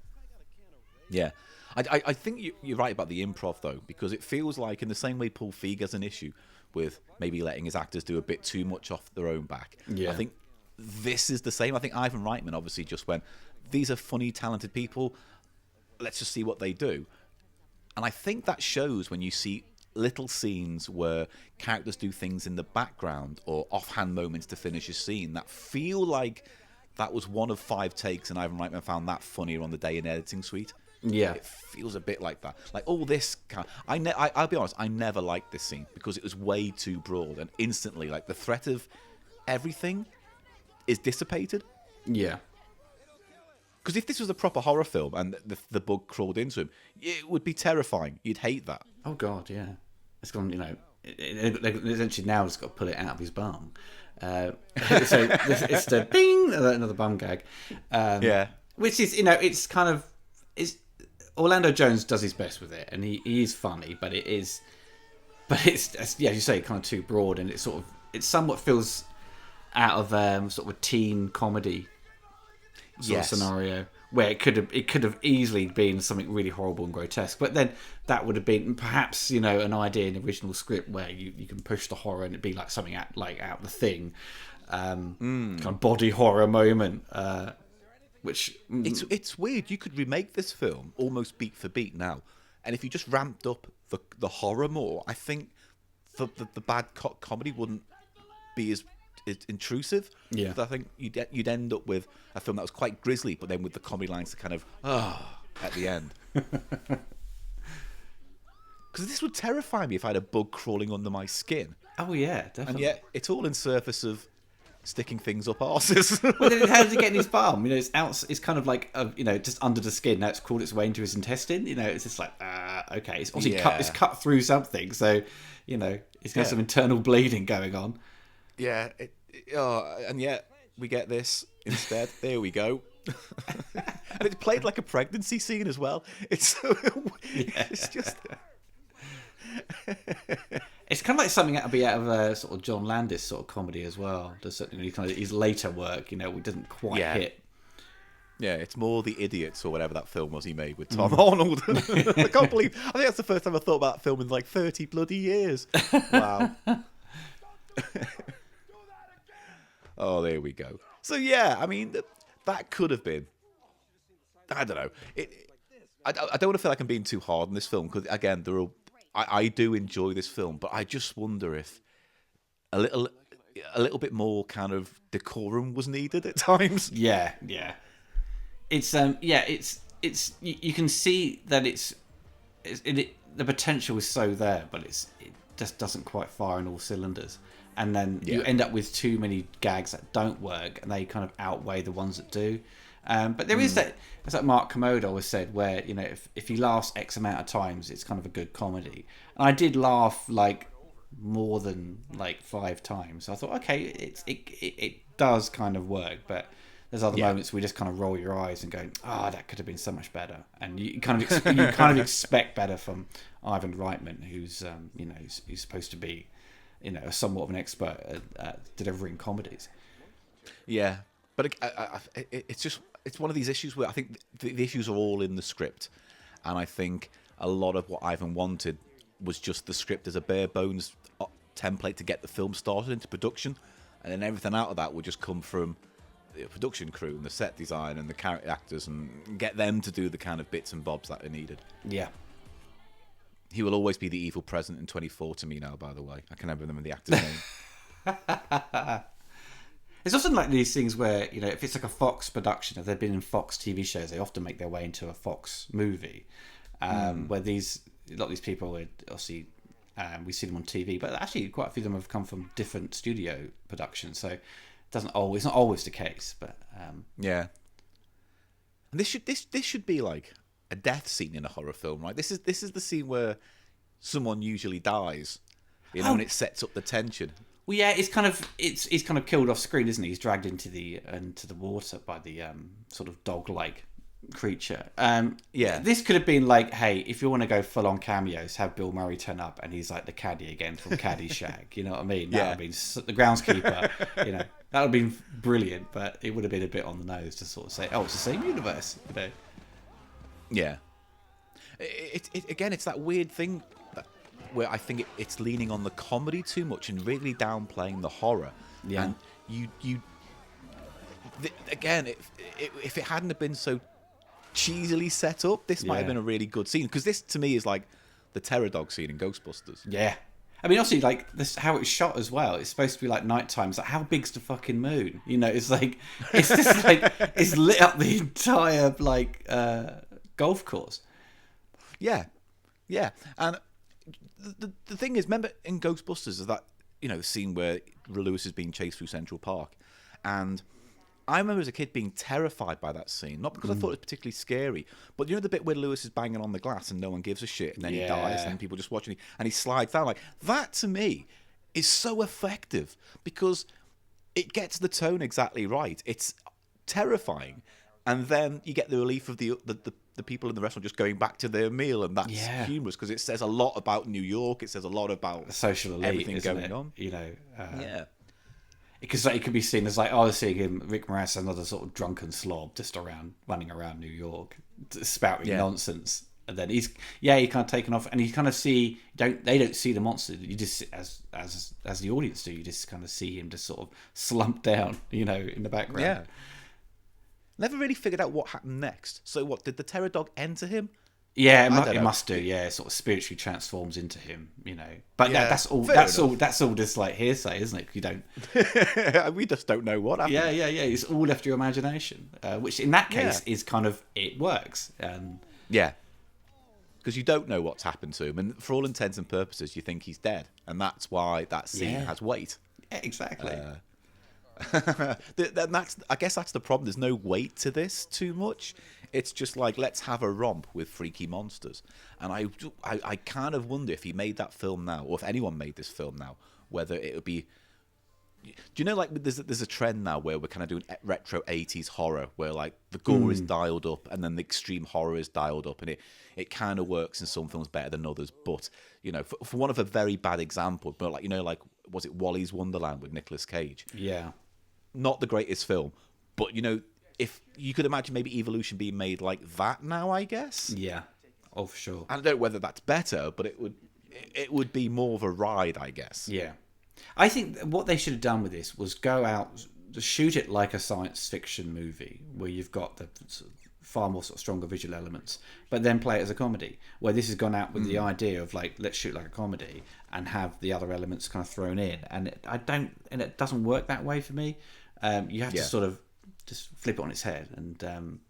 Yeah. I think you're right about the improv, though, because it feels like, in the same way Paul Feig has an issue with maybe letting his actors do a bit too much off their own back. Yeah. I think this is the same. I think Ivan Reitman obviously just went, these are funny, talented people. Let's just see what they do. And I think that shows when you see little scenes where characters do things in the background or offhand moments to finish a scene that feel like that was one of 5 takes, and Ivan Reitman found that funnier on the day in editing suite. Yeah, it feels a bit like that. Like all this I'll be honest, I never liked this scene because it was way too broad, and instantly, the threat of everything is dissipated. Yeah. Because if this was a proper horror film and the bug crawled into him, it would be terrifying. You'd hate that. Oh God, yeah. It's gone. Essentially now it's got to pull it out of his bum. So it's the bing, another bum gag. Which is, it's kind of, Orlando Jones does his best with it, and he is funny, but it's as you say, kind of too broad, and it somewhat feels out of sort of a teen comedy sort of scenario, where it could have easily been something really horrible and grotesque, but then that would have been perhaps an idea in the original script where you can push the horror and it'd be like something out The Thing, kind of body horror moment. Which it's weird. You could remake this film almost beat for beat now, and if you just ramped up the horror more, I think the bad comedy wouldn't be as intrusive. Yeah, I think you'd end up with a film that was quite grisly, but then with the comedy lines to kind of at the end. Because this would terrify me if I had a bug crawling under my skin. Oh yeah, definitely. And yet it's all in surface of sticking things up arses. Well, then how does it get in his bum? It's out. It's kind of like just under the skin. Now it's crawled its way into his intestine. It's just like okay. It's obviously cut. It's cut through something. So it's got some internal bleeding going on. Yeah. And yet we get this instead. There we go. And it's played like a pregnancy scene as well. It's just. It's kind of like something that would be out of a sort of John Landis sort of comedy as well. There's certainly kind of his later work, we didn't quite hit. Yeah, it's more The Idiots or whatever that film was he made with Tom Arnold. I can't believe. I think that's the first time I thought about that film in 30 bloody years. Wow. Oh, there we go. So yeah, I mean that could have been I don't know. I don't want to feel like I'm being too hard on this film because again, I do enjoy this film, but I just wonder if a little bit more kind of decorum was needed at times. Yeah. It's you can see that the potential is so there, but it just doesn't quite fire on all cylinders, and then you end up with too many gags that don't work, and they kind of outweigh the ones that do. But there is that, as like Mark Commode always said, where if you laugh X amount of times, it's kind of a good comedy. And I did laugh like more than like 5 times. So I thought, okay, it does kind of work, but there's other moments where you just kind of roll your eyes and go, that could have been so much better. And you kind of expect better from Ivan Reitman, who's who's supposed to be somewhat of an expert at delivering comedies. Yeah, but it's one of these issues where I think the issues are all in the script, and I think a lot of what Ivan wanted was just the script as a bare bones template to get the film started into production, and then everything out of that would just come from the production crew and the set design and the character actors, and get them to do the kind of bits and bobs that are needed. Yeah. He will always be the evil president in 24 to me now, by the way. I can never remember the actor's name. It's often like these things where, if it's like a Fox production, if they've been in Fox TV shows, they often make their way into a Fox movie, where a lot of these people are obviously, we see them on TV, but actually quite a few of them have come from different studio productions, so it's not always the case, but yeah. And this should be like a death scene in a horror film, right? This is the scene where someone usually dies, and it sets up the tension. Well, yeah, he's kind of killed off screen, isn't he? He's dragged into the water by the sort of dog-like creature. This could have been like, hey, if you want to go full on cameos, have Bill Murray turn up and he's like the caddy again from Caddyshack. You know what I mean? That would have been the groundskeeper. That would have been brilliant, but it would have been a bit on the nose to sort of say, oh, it's the same universe. Yeah. It's that weird thing where I think it's leaning on the comedy too much and really downplaying the horror. Yeah. And if it hadn't have been so cheesily set up, this might have been a really good scene, because this to me is like the terror dog scene in Ghostbusters. Yeah. I mean, obviously, like this, how it's shot as well. It's supposed to be like nighttime. It's like, how big's the fucking moon? It's like, it's just like it's lit up the entire golf course. Yeah, and the thing is, remember in Ghostbusters is that the scene where Lewis is being chased through Central Park, and I remember as a kid being terrified by that scene, not because I thought it was particularly scary, but the bit where Lewis is banging on the glass and no one gives a shit, and then he dies, and people just watching, and he slides down. Like, that to me is so effective because it gets the tone exactly right. It's terrifying, and then you get the relief of the people in the restaurant just going back to their meal, and that's humorous because it says a lot about New York. It says a lot about the social elite, everything going on. Because it could be seen as like, seeing him, Rick Moranis, another sort of drunken slob just running around New York, spouting nonsense. And then he's kind of taken off, and you kind of see they don't see the monster. You just as the audience do, you just kind of see him just sort of slump down, in the background. Yeah. Never really figured out what happened next. So what, did the terror dog enter him? Yeah, it must do. Yeah, it sort of spiritually transforms into him, But that's all. That's all just like hearsay, isn't it? You don't. We just don't know what happened. Yeah. It's all left to your imagination, which in that case is kind of, it works. Yeah, because you don't know what's happened to him, and for all intents and purposes, you think he's dead, and that's why that scene has weight. Yeah, exactly. I guess that's the problem. There's no weight to this too much. It's just like, let's have a romp with freaky monsters. And I kind of wonder if he made that film now, or if anyone made this film now, whether it would be... Do you know, like, there's a trend now where we're kind of doing retro 80s horror, where like the gore is dialed up and then the extreme horror is dialed up, and it kind of works in some films better than others. But, for one of a very bad example, but like, was it Wally's Wonderland with Nicolas Cage? Yeah. Not the greatest film, but if you could imagine maybe Evolution being made like that now, I guess. Yeah, for sure. I don't know whether that's better, but it would be more of a ride, I guess. Yeah, I think what they should have done with this was go out, shoot it like a science fiction movie, where you've got the far more sort of stronger visual elements, but then play it as a comedy, where this has gone out with the idea of like, let's shoot like a comedy and have the other elements kind of thrown in, and it doesn't work that way for me. You have to sort of just flip it on its head and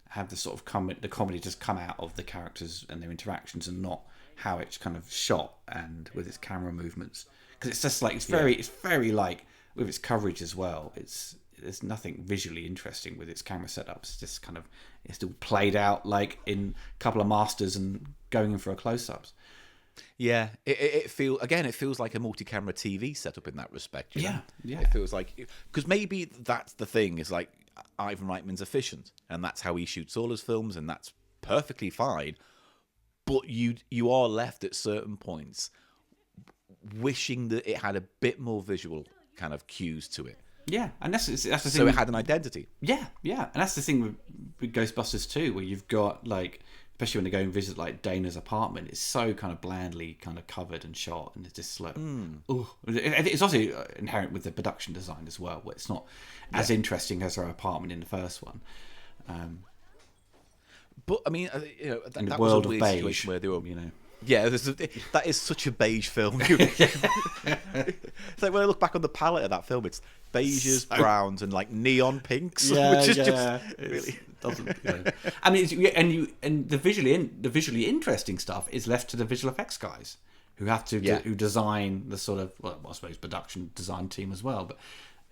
have the sort of the comedy just come out of the characters and their interactions, and not how it's kind of shot and with its camera movements, because it's just like it's very like with its coverage as well. There's nothing visually interesting with its camera setups. It's just kind of, it's still played out like in a couple of masters and going in for a close-ups. Yeah, it feels like a multi-camera TV setup in that respect. You know? Yeah. It feels like, because maybe that's the thing, is like Ivan Reitman's efficient, and that's how he shoots all his films, and that's perfectly fine. But you are left at certain points wishing that it had a bit more visual kind of cues to it. Yeah, and that's the thing. So it had an identity. Yeah, and that's the thing with Ghostbusters 2, where you've got like, especially when they go and visit like Dana's apartment, it's so kind of blandly kind of covered and shot, and it's just like, it's also inherent with the production design as well, where it's not as interesting as her apartment in the first one. But I mean, In the that world was a of weird beige, situation where they were, you know. Yeah, that is such a beige film. It's like when I look back on the palette of that film, it's beiges, browns, and like neon pinks, which is just really doesn't. Yeah. I mean, and the visually interesting stuff is left to the visual effects guys, who have to who design the sort of, well, I suppose production design team as well. But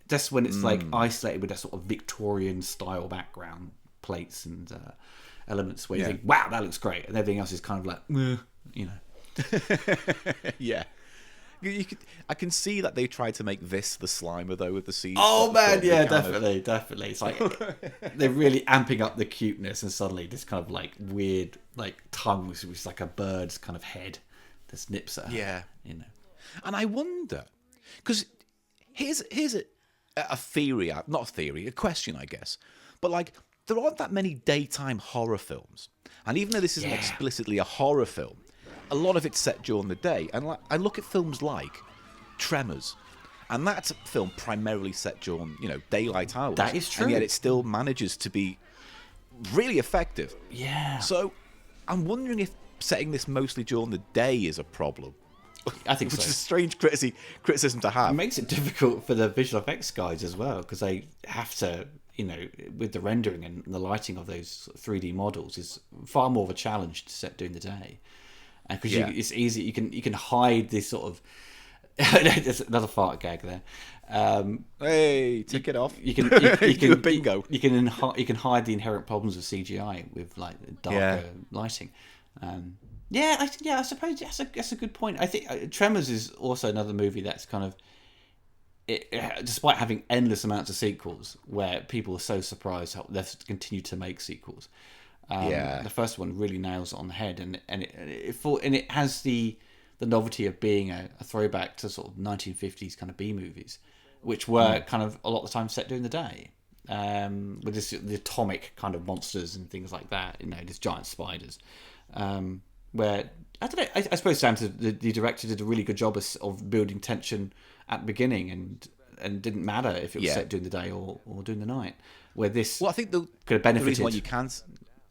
just when it's like isolated with that sort of Victorian style background plates and elements, where you think, wow, that looks great, and everything else is kind of like, you know. Yeah. I can see that they tried to make this the Slimer though with the CG. Oh man, yeah, definitely. It's like they're really amping up the cuteness, and suddenly this kind of like weird like tongue, which is like a bird's kind of head that snips at her. Yeah, you know. And I wonder, because here's a theory, not a theory, a question, I guess. But like, there aren't that many daytime horror films, and even though this isn't explicitly a horror film, a lot of it's set during the day. And like, I look at films like Tremors, and that's a film primarily set during, daylight hours. That is true. And yet it still manages to be really effective. Yeah. So I'm wondering if setting this mostly during the day is a problem. I think Which so. is a strange criticism to have. It makes it difficult for the visual effects guys as well, because they have to, with the rendering and the lighting of those 3D models is far more of a challenge to set during the day. Because it's easy, you can hide this sort of. There's another fart gag there. Hey, take it off. You can bingo. You can hide the inherent problems of CGI with like darker lighting. I suppose that's a good point. I think Tremors is also another movie that's kind of, despite having endless amounts of sequels, where people are so surprised how they've continued to make sequels. The first one really nails it on the head, and it has the novelty of being a throwback to sort of 1950s kind of B movies, which were kind of a lot of the time set during the day, with the atomic kind of monsters and things like that. These giant spiders. Where I don't know. I suppose the director did a really good job of building tension at the beginning, and didn't matter if it was set during the day or during the night. Where this, I think could have benefited. The reason why you can't.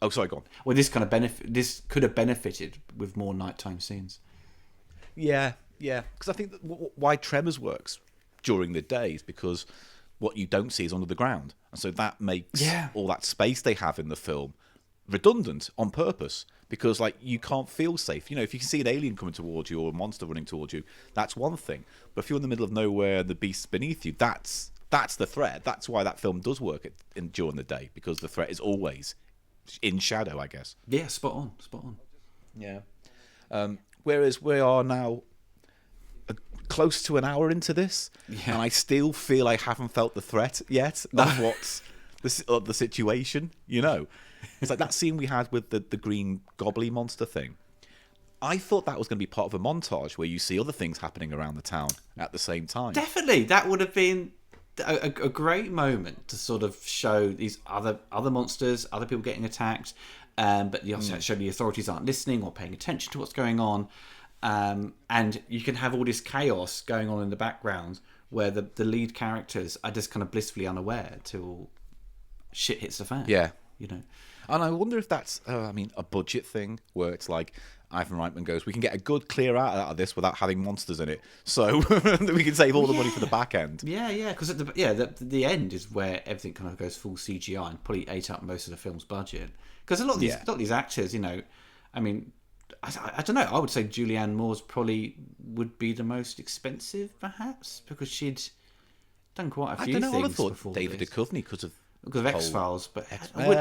Oh, sorry, go on. Well, this could have benefited with more nighttime scenes. Yeah, because I think why Tremors works during the day is because what you don't see is under the ground, and so that makes all that space they have in the film redundant on purpose, because like you can't feel safe. If you can see an alien coming towards you or a monster running towards you, that's one thing. But if you're in the middle of nowhere and the beast's beneath you, that's the threat. That's why that film does work during the day, because the threat is always in shadow, I guess. Yeah, spot on. Yeah. Whereas we are now close to an hour into this, and I still feel I haven't felt the threat yet of what's the situation. It's like that scene we had with the green gobbly monster thing. I thought that was going to be part of a montage where you see other things happening around the town at the same time. Definitely, that would have been a great moment to sort of show these other monsters, other people getting attacked, but you also show the authorities aren't listening or paying attention to what's going on, and you can have all this chaos going on in the background where the lead characters are just kind of blissfully unaware till shit hits the fan. Yeah. you know. And I wonder if that's, a budget thing where it's like Ivan Reitman goes, we can get a good clear out of this without having monsters in it, so we can save all the money for the back end. Yeah, because the end is where everything kind of goes full CGI and probably ate up most of the film's budget. Because a lot of these actors, you know, I mean, I don't know. I would say Julianne Moore's probably would be the most expensive, perhaps, because she'd done quite a few things. I would have thought David Duchovny because of X-Files, but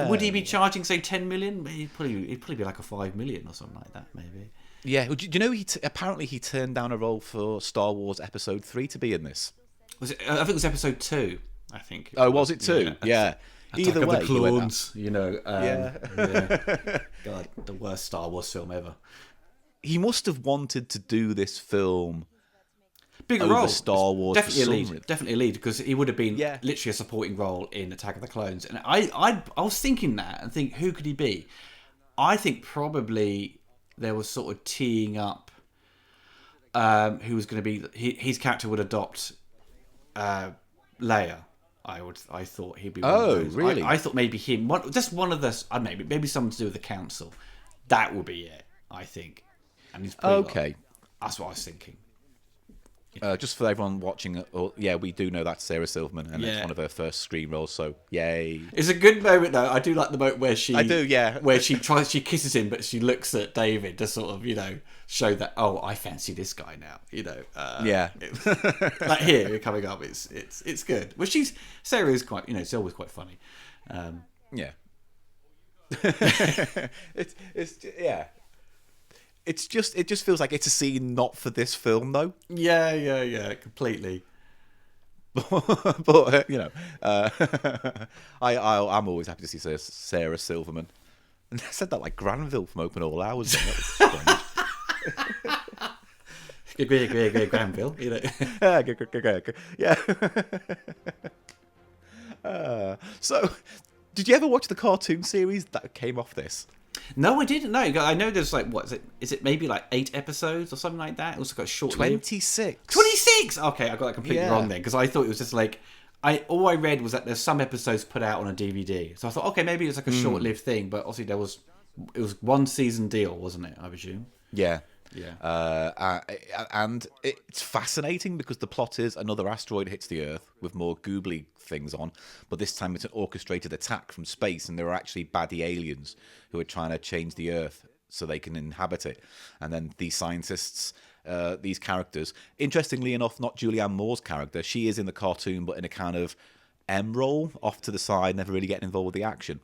would he be charging, say, 10 million? He'd probably be like a 5 million or something like that, maybe. Yeah, do you know apparently he turned down a role for Star Wars Episode 3 to be in this? Was it? I think it was Episode 2. I think. Oh, was it 2? Yeah. Either way, the clones, you know. Yeah. God, the worst Star Wars film ever. He must have wanted to do this film. Bigger over role. Star Wars. Definitely a lead, because he would have been literally a supporting role in Attack of the Clones. And I was thinking that and think, who could he be? I think probably there was sort of teeing up who was going to be his character would adopt Leia. I thought he'd be. One of those. Really? I thought maybe him. Just one of the. Maybe something to do with the council. That would be it. I think. And he's okay. That's what I was thinking. Just for everyone watching, we do know that's Sarah Silverman, and it's one of her first screen roles. So yay! It's a good moment though. I do like the moment where she. I do, yeah. Where she kisses him, but she looks at David to sort of, you know, show that I fancy this guy now. You know. Like here coming up, it's good. Well, Sarah is quite, you know, it's always quite funny. Yeah. It just feels like it's a scene not for this film, though. Yeah, completely. But you know, I'm always happy to see Sarah Silverman. And I said that like Granville from Open All Hours. That was Great Granville, you know. Yeah. So, did you ever watch the cartoon series that came off this? No, I didn't know. I know there's like, what is it? Is it maybe like 8 episodes or something like that? It was like a short 26. 26! Okay, I got that completely wrong then, because I thought it was just like, all I read was that there's some episodes put out on a DVD. So I thought, okay, maybe it's like a short-lived thing, but obviously it was one season deal, wasn't it, I presume? Yeah. Yeah. And it's fascinating because the plot is another asteroid hits the Earth with more googly things on, but this time it's an orchestrated attack from space, and there are actually baddie aliens who are trying to change the Earth so they can inhabit it. And then these scientists, these characters, interestingly enough, not Julianne Moore's character, she is in the cartoon, but in a kind of M role, off to the side, never really getting involved with the action.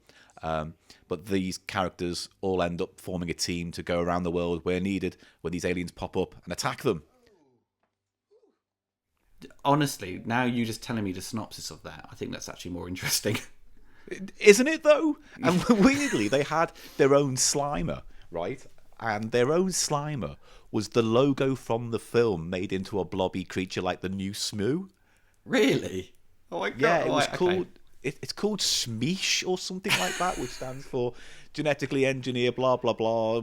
But these characters all end up forming a team to go around the world where needed, where these aliens pop up and attack them. Honestly, now you just telling me the synopsis of that, I think that's actually more interesting. Isn't it, though? And weirdly, they had their own Slimer, right? And their own Slimer was the logo from the film made into a blobby creature like the new Smoo. Really? Oh my God. Yeah, it was called... Okay. It's called SMEESH or something like that, which stands for genetically engineered blah blah blah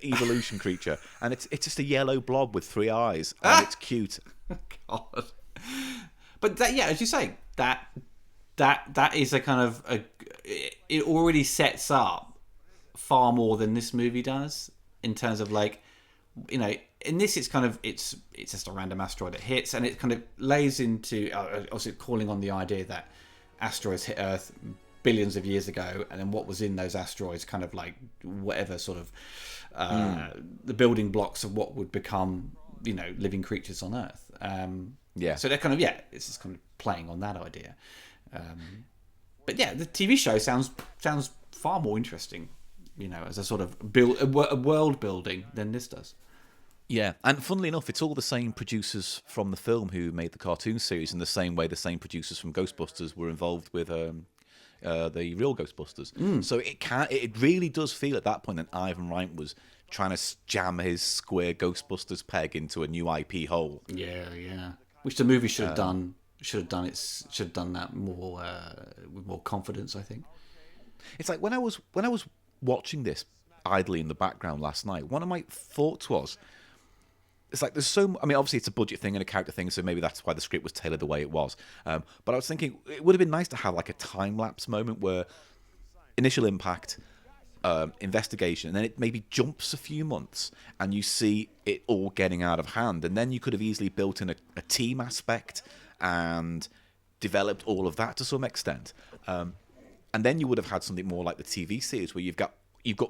evolution creature, and it's just a yellow blob with 3 eyes, and it's cute. God, but that, as you say, that is a kind of it already sets up far more than this movie does in terms of, like, you know, in this it's kind of it's just a random asteroid that hits, and it kind of lays into also calling on the idea that asteroids hit Earth billions of years ago, and then what was in those asteroids, kind of like whatever sort of the building blocks of what would become, you know, living creatures on Earth. So they're kind of it's just kind of playing on that idea. But yeah, the TV show sounds far more interesting, you know, as a sort of a world building than this does. Yeah, and funnily enough, it's all the same producers from the film who made the cartoon series, in the same way the same producers from Ghostbusters were involved with the real Ghostbusters. So it really does feel at that point that Ivan Reitman was trying to jam his square Ghostbusters peg into a new IP hole. Yeah. Which the movie should have done. Should have done that more with more confidence, I think. It's like when I was watching this idly in the background last night, one of my thoughts was, it's like there's so... I mean, obviously it's a budget thing and a character thing, so maybe that's why the script was tailored the way it was. But I was thinking it would have been nice to have like a time-lapse moment where initial impact, investigation, and then it maybe jumps a few months and you see it all getting out of hand, and then you could have easily built in a team aspect and developed all of that to some extent, and then you would have had something more like the TV series where you've got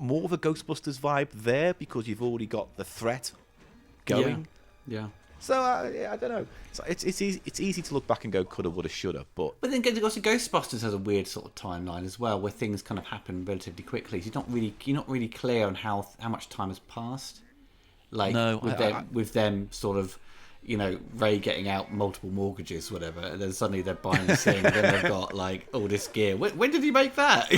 more of a Ghostbusters vibe there because you've already got the threat going. Yeah. So I don't know. So it's easy to look back and go coulda, woulda, shoulda, but then also Ghostbusters has a weird sort of timeline as well, where things kind of happen relatively quickly. So you're not really clear on how much time has passed. Like no, with them sort of, Ray getting out multiple mortgages, whatever, and then suddenly they're buying this thing, and then they've got like all this gear. When did he make that?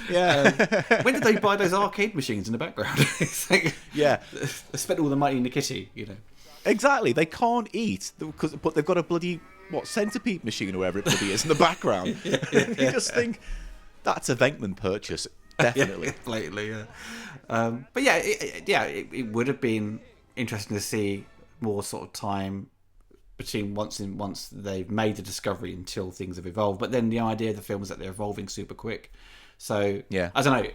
Yeah. When did they buy those arcade machines in the background? It's like, yeah, they spent all the money in the kitty, Exactly. They can't eat but they've got a bloody centipede machine or whatever it bloody is in the background. You just think that's a Venkman purchase, definitely. Blatantly, yeah. But it would have been interesting to see more sort of time between once they've made the discovery until things have evolved. But then the idea of the film is that they're evolving super quick. So yeah, I don't know.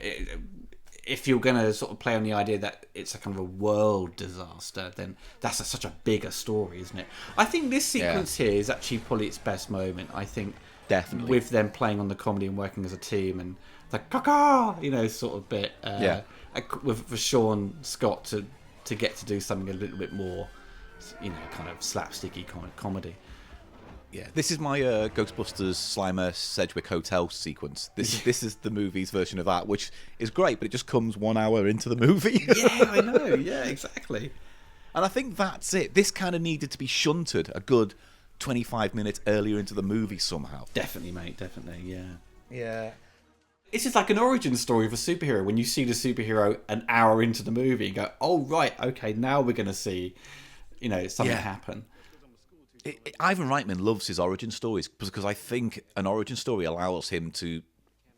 If you're going to sort of play on the idea that it's a kind of a world disaster, then that's such a bigger story, isn't it? I think this sequence here is actually probably its best moment. I think definitely with them playing on the comedy and working as a team and the caca, sort of bit. For Sean Scott to get to do something a little bit more, kind of slapsticky comedy. Yeah, this is my Ghostbusters Slimer Sedgwick Hotel sequence. This is the movie's version of that, which is great, but it just comes 1 hour into the movie. Yeah, I know. Yeah, exactly. And I think that's it. This kind of needed to be shunted a good 25 minutes earlier into the movie somehow. Definitely, mate. Definitely, yeah. Yeah. It's just like an origin story of a superhero. When you see the superhero an hour into the movie, you go, oh, right, okay, now we're going to see, something happen. Ivan Reitman loves his origin stories because I think an origin story allows him to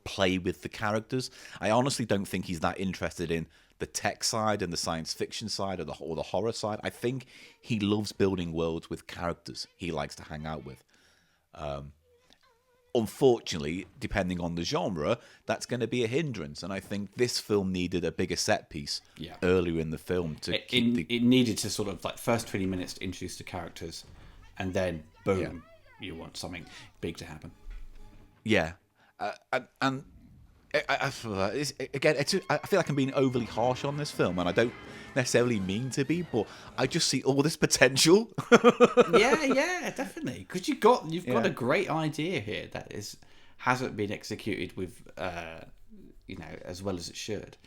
play with the characters. I honestly don't think he's that interested in the tech side and the science fiction side or the horror side. I think he loves building worlds with characters he likes to hang out with. Unfortunately, depending on the genre, that's going to be a hindrance. And I think this film needed a bigger set piece earlier in the film. It needed to sort of like first 20 minutes to introduce the characters. And then, boom, you want something big to happen. Yeah. I feel like I'm being overly harsh on this film, and I don't necessarily mean to be, but I just see all this potential. yeah, definitely. Because you've got a great idea here that hasn't been executed with, as well as it should.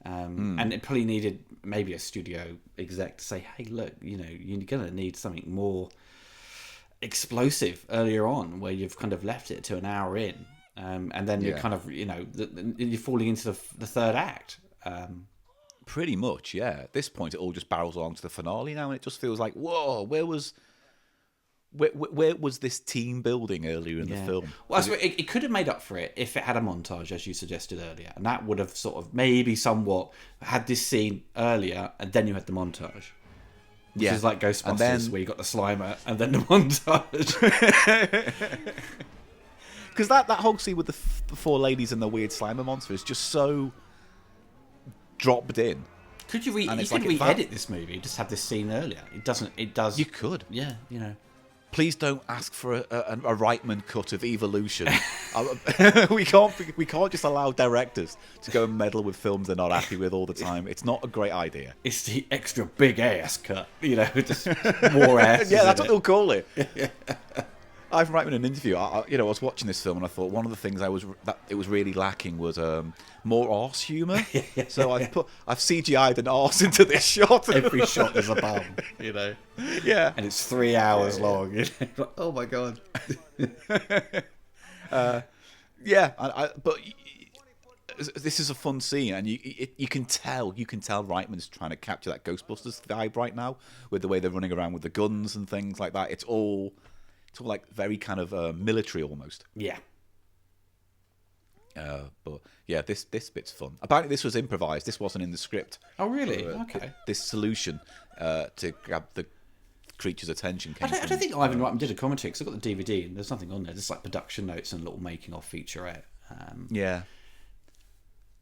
And it probably needed maybe a studio exec to say, hey, look, you're going to need something more explosive earlier on, where you've kind of left it to an hour in, and then you're kind of you're falling into the third act. Pretty much, yeah. At this point, it all just barrels along to the finale now, and it just feels like, whoa, where was this team building earlier in the film? Well, it could have made up for it if it had a montage, as you suggested earlier, and that would have sort of maybe somewhat had this scene earlier, and then you had the montage. Which is like Ghostbusters, where you got the Slimer and then the montage. Because that whole scene with the four ladies and the weird Slimer monster is just so dropped in. Could you re-edit this movie? Just have this scene earlier. It does. You could. Yeah, Please don't ask for a Reitman cut of Evolution. we can't just allow directors to go and meddle with films they're not happy with all the time. It's not a great idea. It's the extra big ass cut, just more ass. Yeah, that's what they'll call it. Ivan Reitman in an interview, I was watching this film and I thought one of the things that it was really lacking was more arse humour. So I've CGI'd an arse into this shot. Every shot is a bum, Yeah, and it's 3 hours long. Oh my god. But this is a fun scene, and you can tell Reitman's trying to capture that Ghostbusters vibe right now with the way they're running around with the guns and things like that. It's all like very kind of military almost. Yeah. But yeah, this bit's fun. Apparently, this was improvised. This wasn't in the script. Oh, really? Okay. This solution to grab the creature's attention came I don't think Ivan Reitman did a commentary, because I've got the DVD and there's nothing on there. There's like production notes and a little making of featurette. Yeah.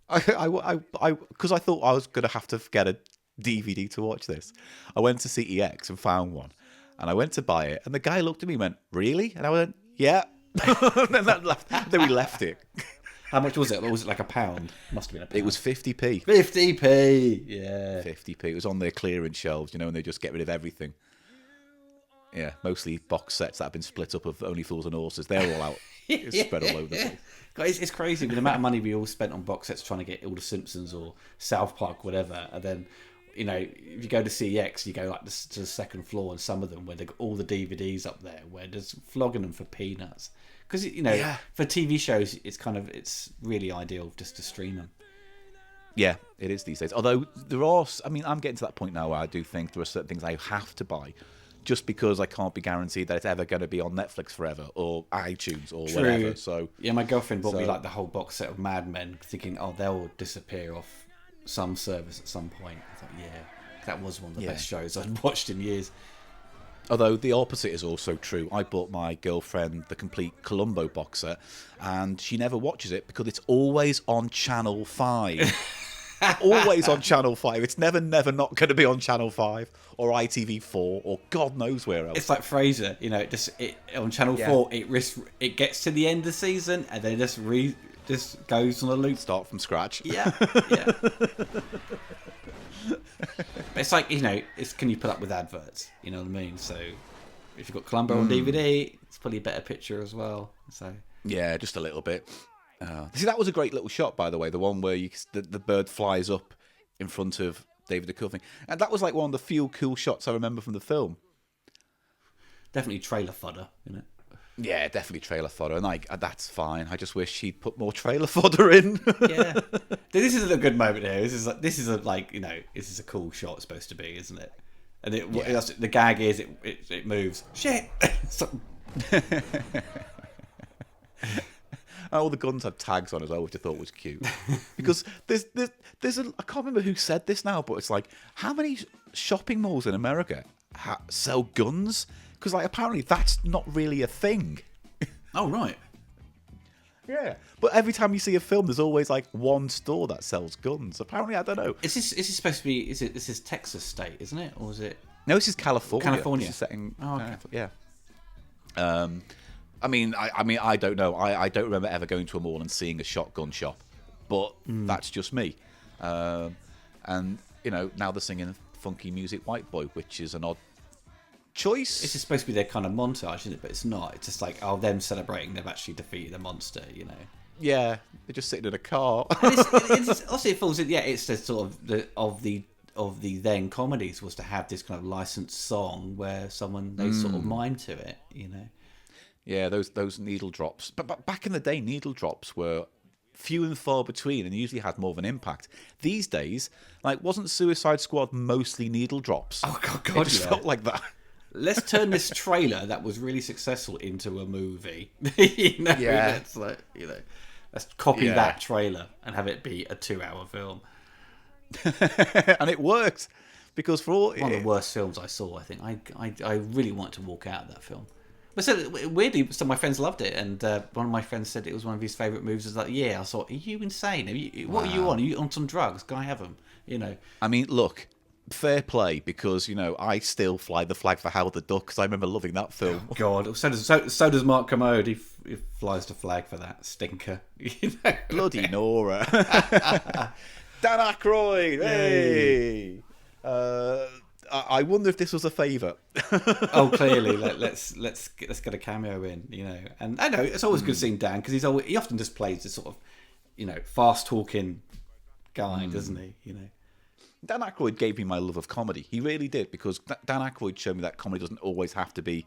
Because I thought I was going to have to get a DVD to watch this. I went to CEX and found one, and I went to buy it, and the guy looked at me and went, "Really?" And I went, "Yeah." And then we left it. How much was it? Or was it like £1? Must have been £1. It was 50p. 50p, yeah. 50p. It was on their clearance shelves, and they just get rid of everything. Yeah, mostly box sets that have been split up of Only Fools and Horses. They're all out. It's spread all over the place. God, it's crazy with the amount of money we all spent on box sets trying to get all the Simpsons or South Park, whatever, and then if you go to CEX, you go like to the second floor, and some of them where they've got all the DVDs up there, where they're flogging them for peanuts. Because for TV shows, it's really ideal just to stream them. Yeah, it is these days. Although there are, I'm getting to that point now where I do think there are certain things I have to buy, just because I can't be guaranteed that it's ever going to be on Netflix forever or iTunes or whatever. So yeah, my girlfriend bought me like the whole box set of Mad Men, thinking, they'll disappear off some service at some point. I thought, that was one of the best shows I'd watched in years. Although the opposite is also true. I bought my girlfriend the complete Columbo box set, and she never watches it because it's always on Channel 5. Always on Channel 5. It's never not going to be on Channel 5 or ITV4 or God knows where else. It's like Frasier, on Channel 4, it gets to the end of the season and then just goes on a loop. Start from scratch. Yeah. It's like, can you put up with adverts? You know what I mean? So if you've got Columbo on DVD, it's probably a better picture as well. So yeah, just a little bit. See, that was a great little shot, by the way. The one where the bird flies up in front of David Duchovny, and that was like one of the few cool shots I remember from the film. Definitely trailer fodder, isn't it? Yeah, definitely trailer fodder, and that's fine. I just wish she'd put more trailer fodder in. Yeah, this is a good moment here. This is a cool shot, supposed to be, isn't it? And the gag is it moves. Shit. All the guns have tags on as well, which I thought was cute. Because there's I can't remember who said this now, but it's like, how many shopping malls in America sell guns? Because apparently that's not really a thing. Oh right. Yeah, but every time you see a film, there's always like one store that sells guns. Apparently, I don't know. Is this supposed to be? This is Texas state, isn't it, or is it? No, this is California. California. This is setting. Oh, okay. Yeah. I don't know. I don't remember ever going to a mall and seeing a shotgun shop, but that's just me. And now they're singing funky music, White Boy, which is an odd choice. This is supposed to be their kind of montage, isn't it? But it's not. It's just like, them celebrating they've actually defeated the monster, Yeah, they're just sitting in a car. It's also, it falls in. Yeah, it's the sort of the then comedies was to have this kind of licensed song where they sort of mime to it, Yeah, those needle drops. But back in the day, needle drops were few and far between and usually had more of an impact. These days, wasn't Suicide Squad mostly needle drops? Oh, God, it just felt like that. Let's turn this trailer that was really successful into a movie. Yeah. Let's copy that trailer and have it be a 2-hour film. And it worked, because for all one of the worst films I saw, I think. I really wanted to walk out of that film. But so weirdly, some of my friends loved it, and one of my friends said it was one of his favourite movies. I was like, yeah. I thought, are you insane? What are you on? Are you on some drugs? Can I have them? I mean, look, fair play, because I still fly the flag for Howard the Duck, because I remember loving that film. Oh, God, so does Mark Commode. He flies the flag for that stinker. Bloody Nora. Dan Aykroyd. Hey. I wonder if this was a favour. Oh, clearly. Let's get a cameo in, And I know it's always good seeing Dan, because he often just plays this sort of, fast talking guy, doesn't he? Dan Aykroyd gave me my love of comedy. He really did, because Dan Aykroyd showed me that comedy doesn't always have to be,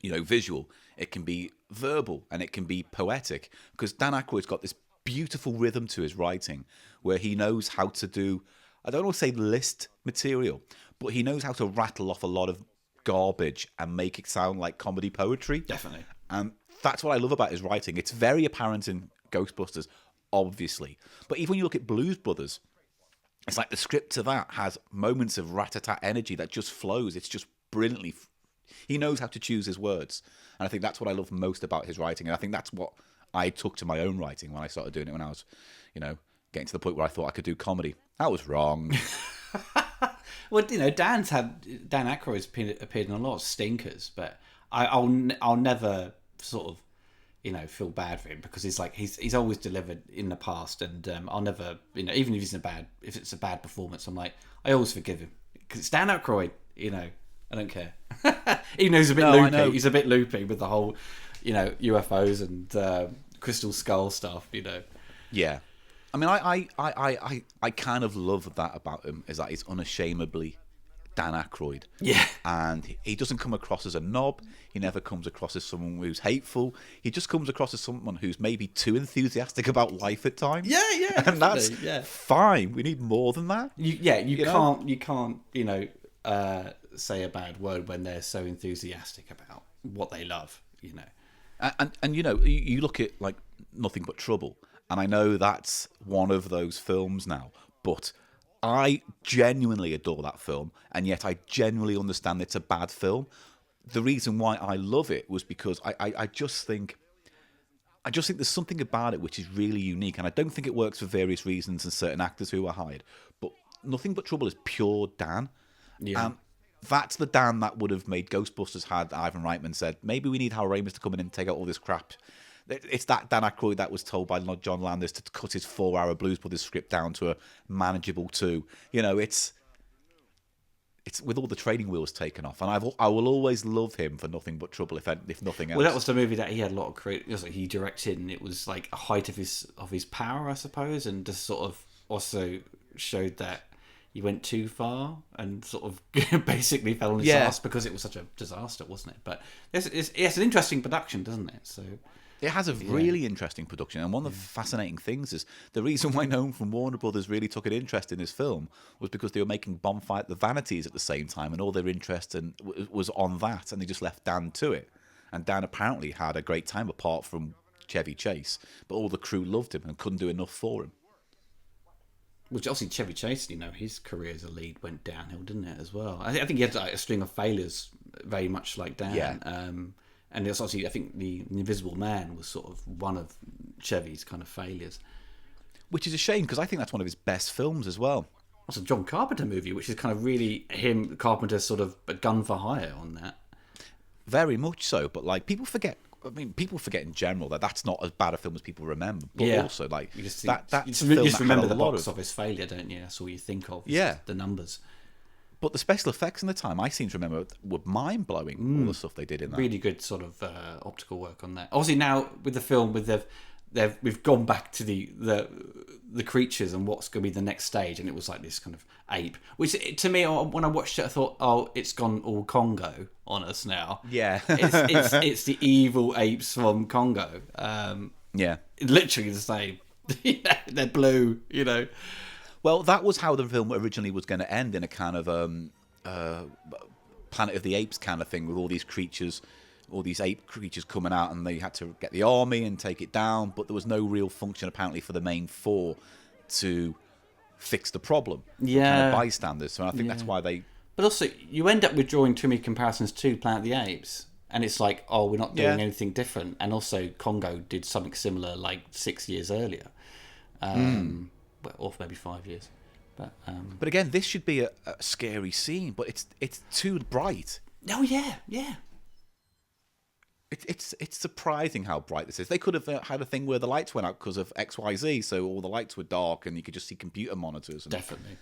visual. It can be verbal and it can be poetic, because Dan Aykroyd's got this beautiful rhythm to his writing where he knows how to do, I don't want to say list material, but he knows how to rattle off a lot of garbage and make it sound like comedy poetry. Definitely. And that's what I love about his writing. It's very apparent in Ghostbusters, obviously. But even when you look at Blues Brothers, it's like the script to that has moments of rat-a-tat energy that just flows. It's just brilliantly... He knows how to choose his words. And I think that's what I love most about his writing. And I think that's what I took to my own writing when I started doing it when I was, getting to the point where I thought I could do comedy. That was wrong. Well, Dan Aykroyd's appeared in a lot of stinkers, but I'll never sort of, feel bad for him because he's always delivered in the past, and I'll never, even if it's a bad performance, I'm like, I always forgive him because it's Dan Aykroyd. I don't care. Even though he's a bit loopy. He's a bit loopy with the whole, UFOs and crystal skull stuff. Yeah. I mean, I kind of love that about him, is that he's unashamedly Dan Aykroyd. Yeah. And he doesn't come across as a knob. He never comes across as someone who's hateful. He just comes across as someone who's maybe too enthusiastic about life at times. Yeah, and that's fine. We need more than that. You can't, say a bad word when they're so enthusiastic about what they love, And you look at like Nothing But Trouble, and I know that's one of those films now, but I genuinely adore that film, and yet I genuinely understand it's a bad film. The reason why I love it was because I just think there's something about it which is really unique, and I don't think it works for various reasons and certain actors who are hired. But Nothing But Trouble is pure Dan. Yeah. That's the Dan that would have made Ghostbusters had Ivan Reitman said, maybe we need Hal Ramis to come in and take out all this crap. It's that Dan Aykroyd that was told by John Landis to cut his 4-hour Blues Brothers script down to a manageable 2. It's with all the training wheels taken off, and I will always love him for Nothing But Trouble, if nothing else. Well, that was the movie that he had a lot of he directed, and it was like a height of his power, I suppose, and just sort of also showed that he went too far and sort of basically fell on his ass because it was such a disaster, wasn't it? But it's an interesting production, doesn't it? So it has a really interesting production, and one of the fascinating things is the reason why no one from Warner Brothers really took an interest in this film was because they were making Bonfire at the Vanities at the same time, and all their interest was on that, and they just left Dan to it. And Dan apparently had a great time apart from Chevy Chase, but all the crew loved him and couldn't do enough for him. Which obviously Chevy Chase, his career as a lead went downhill, didn't it, as well? I think he had like a string of failures, very much like Dan. Yeah. And it's obviously, I think the Invisible Man was sort of one of Chevy's kind of failures. Which is a shame, because I think that's one of his best films as well. It's a John Carpenter movie, which is kind of really him, Carpenter's sort of a gun for hire on that. Very much so, but like people forget in general that that's not as bad a film as people remember. But also, like, you just remember the box office failure, don't you? That's all you think of. The numbers. But the special effects in the time, I seem to remember, were mind blowing. All the stuff they did in that. Really good sort of optical work on that. Obviously, now with the film, we've gone back to the creatures and what's going to be the next stage, and it was like this kind of ape, which to me, when I watched it, I thought, oh, it's gone all Congo on us now. Yeah, it's the evil apes from Congo. Literally the same. They're blue, Well, that was how the film originally was going to end, in a kind of Planet of the Apes kind of thing, with all these creatures. All these ape creatures coming out, and they had to get the army and take it down, but there was no real function apparently for the main 4 to fix the problem. Kind of bystanders. So I think that's why they. But also, you end up with drawing too many comparisons to Planet of the Apes, and it's like, oh, we're not doing anything different. And also, Congo did something similar like 6 years earlier, or maybe 5 years. But again, this should be a scary scene, but it's too bright. Oh yeah. It's surprising how bright this is. They could have had a thing where the lights went out because of XYZ, so all the lights were dark and you could just see computer monitors. Definitely.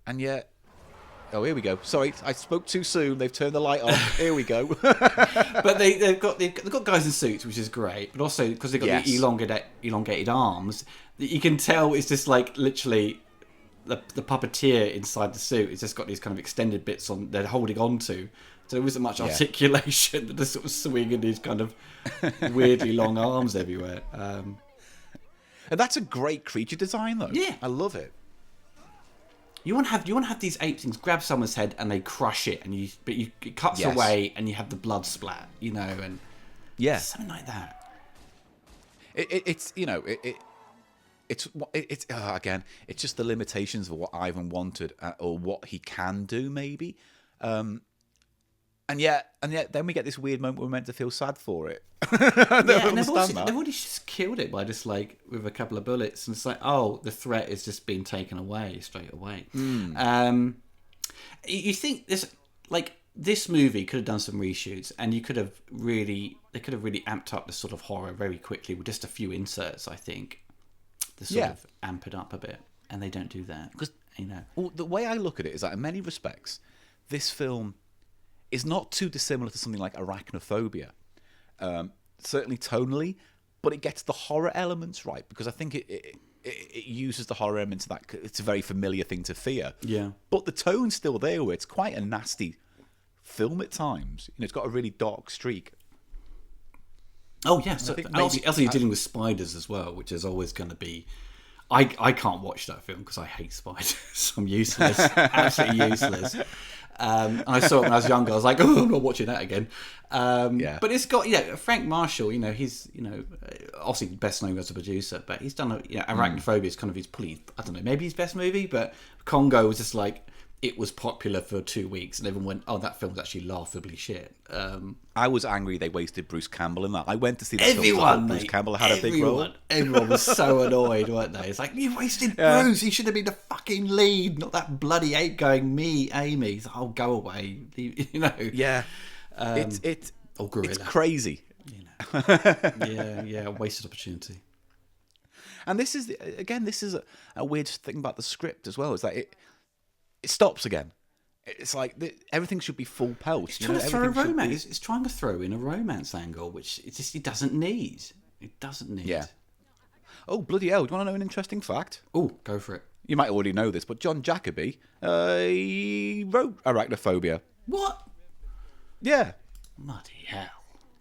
And yet, here we go. Sorry, I spoke too soon. They've turned the light off. Here we go. But they've got guys in suits, which is great. But also because they've got the elongated arms, you can tell it's just like literally the puppeteer inside the suit. It's just got these kind of extended bits on. They're holding on to. So there wasn't much articulation, but they're sort of swinging these kind of weirdly long arms everywhere. And that's a great creature design, though. Yeah, I love it. You want to have these ape things grab someone's head and they crush it, and it cuts away and you have the blood splat, and something like that. It's again, it's just the limitations of what Ivan wanted or what he can do, maybe. And yet, then we get this weird moment where we're meant to feel sad for it. And they've already just killed it by just like with a couple of bullets, and it's like, oh, the threat is just being taken away straight away. You think this movie could have done some reshoots, and they could have really amped up the sort of horror very quickly with just a few inserts. I think to sort of amp it up a bit, and they don't do that because Well, the way I look at it is that in many respects, this film is not too dissimilar to something like Arachnophobia, certainly tonally, but it gets the horror elements right because I think it uses the horror elements that it's a very familiar thing to fear. Yeah, but the tone's still there where it's quite a nasty film at times. It's got a really dark streak. Oh yeah, so also you're dealing with spiders as well, which is always going to be. I can't watch that film because I hate spiders. I'm useless, absolutely useless. I saw it when I was younger. I was like, oh, I'm not watching that again. But it's got Frank Marshall. He's obviously best known as a producer, but he's done Arachnophobia is kind of his I don't know, maybe his best movie. But Congo was just like it was popular for 2 weeks, and everyone went, oh, that film's actually laughably shit. I was angry they wasted Bruce Campbell in that. I went to see the film. Bruce Campbell had a big role. Everyone was so annoyed, weren't they? It's like, you wasted Bruce. He should have been the fucking lead, not that bloody ape going, me, Amy. It's like, oh, go away. Yeah. It's crazy. Wasted opportunity. And this is a weird thing about the script as well. Is that it stops again. It's like everything should be full pelt. It's trying to throw a romance. It's trying to throw in a romance angle, which it doesn't need. It doesn't need. Yeah. Oh, bloody hell! Do you want to know an interesting fact? Oh, go for it. You might already know this, but John Jacoby, he wrote Arachnophobia. What? Yeah. Bloody hell.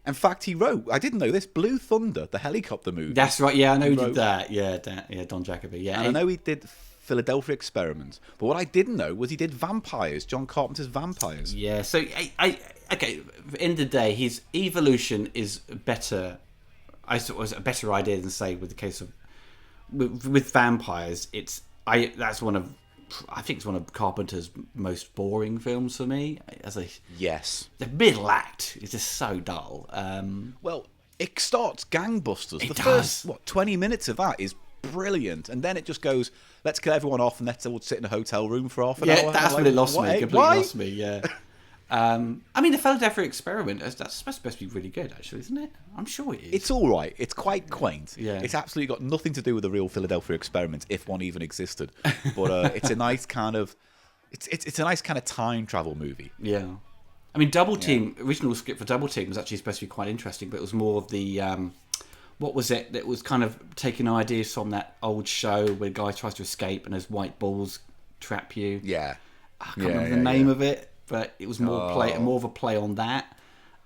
In fact, he wrote, I didn't know this, Blue Thunder, the helicopter movie. That's right, yeah, I know he did that. Yeah, Don Jacoby. Yeah. And I know he did Philadelphia Experiment, but what I didn't know was he did Vampires, John Carpenter's Vampires. Yeah, so, okay, at the end of the day, his evolution is better, I thought it was a better idea than, say, with the case of, with Vampires, I think it's one of Carpenter's most boring films for me. Yes. The middle act is just so dull. Well, it starts gangbusters. The first 20 minutes of that is brilliant, and then it just goes, let's kill everyone off, and let's all sit in a hotel room for half an hour. Yeah, that's when it lost me. Completely lost me. Yeah. I mean, the Philadelphia Experiment, that's supposed to be really good, actually, isn't it? I'm sure it is. It's all right. It's quite quaint. Yeah. It's absolutely got nothing to do with the real Philadelphia Experiment, if one even existed. But it's a nice kind of, it's a nice kind of time travel movie. Yeah. I mean, Double Team, original script for Double Team was actually supposed to be quite interesting, but it was more of the, what was it? That was kind of taking ideas from that old show where a guy tries to escape and those white balls trap you. Yeah. I can't remember the name of it, but it was more of a play on that.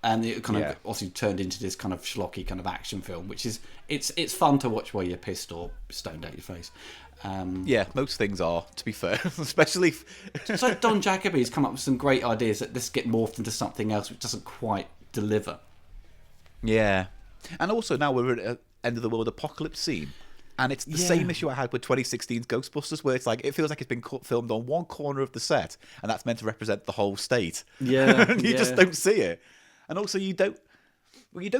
And it kind of also turned into this kind of schlocky kind of action film, which is, it's fun to watch while you're pissed or stoned out your face. Most things are, to be fair, especially. It's like Don Jacoby's come up with some great ideas that just get morphed into something else which doesn't quite deliver. Yeah. And also now we're at an end of the world apocalypse scene. And it's the same issue I had with 2016's Ghostbusters, where it's like, it feels like it's been filmed on one corner of the set, and that's meant to represent the whole state. Yeah. And you just don't see it. And also you don't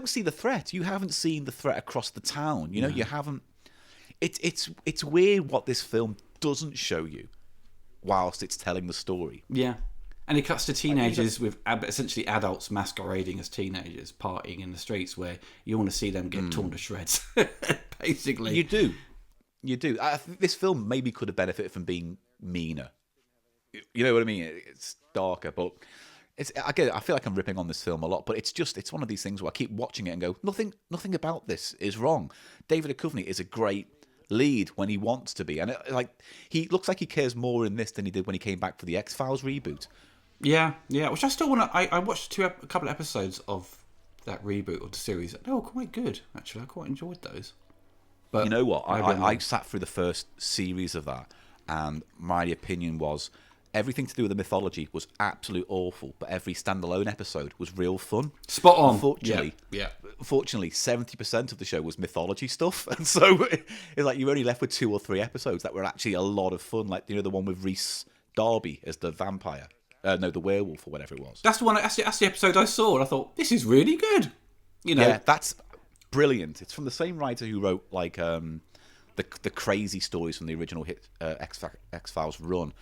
see the threat. You haven't seen the threat across the town. You know, you haven't. It's weird what this film doesn't show you whilst it's telling the story. Yeah. And it cuts to teenagers with essentially adults masquerading as teenagers, partying in the streets, where you want to see them get torn to shreds, basically. You do. This film maybe could have benefited from being meaner. You know what I mean? It's darker, but I feel like I'm ripping on this film a lot, but it's one of these things where I keep watching it and go, nothing about this is wrong. David Duchovny is a great lead when he wants to be, and he looks like he cares more in this than he did when he came back for the X-Files reboot. Yeah, which I still want to. I watched a couple of episodes of that reboot of the series. They were quite good, actually. I quite enjoyed those. But you know what? I sat through the first series of that, and my opinion was everything to do with the mythology was absolute awful, but every standalone episode was real fun. Spot on. Unfortunately, 70% of the show was mythology stuff, and so it's like you're only left with 2 or 3 episodes that were actually a lot of fun. Like, you know, the one with Rhys Darby as the vampire. no, the werewolf or whatever it was. That's the one. That's the episode I saw, and I thought this is really good. You know, Yeah, that's brilliant. It's from the same writer who wrote like the crazy stories from the original hit X-Files run,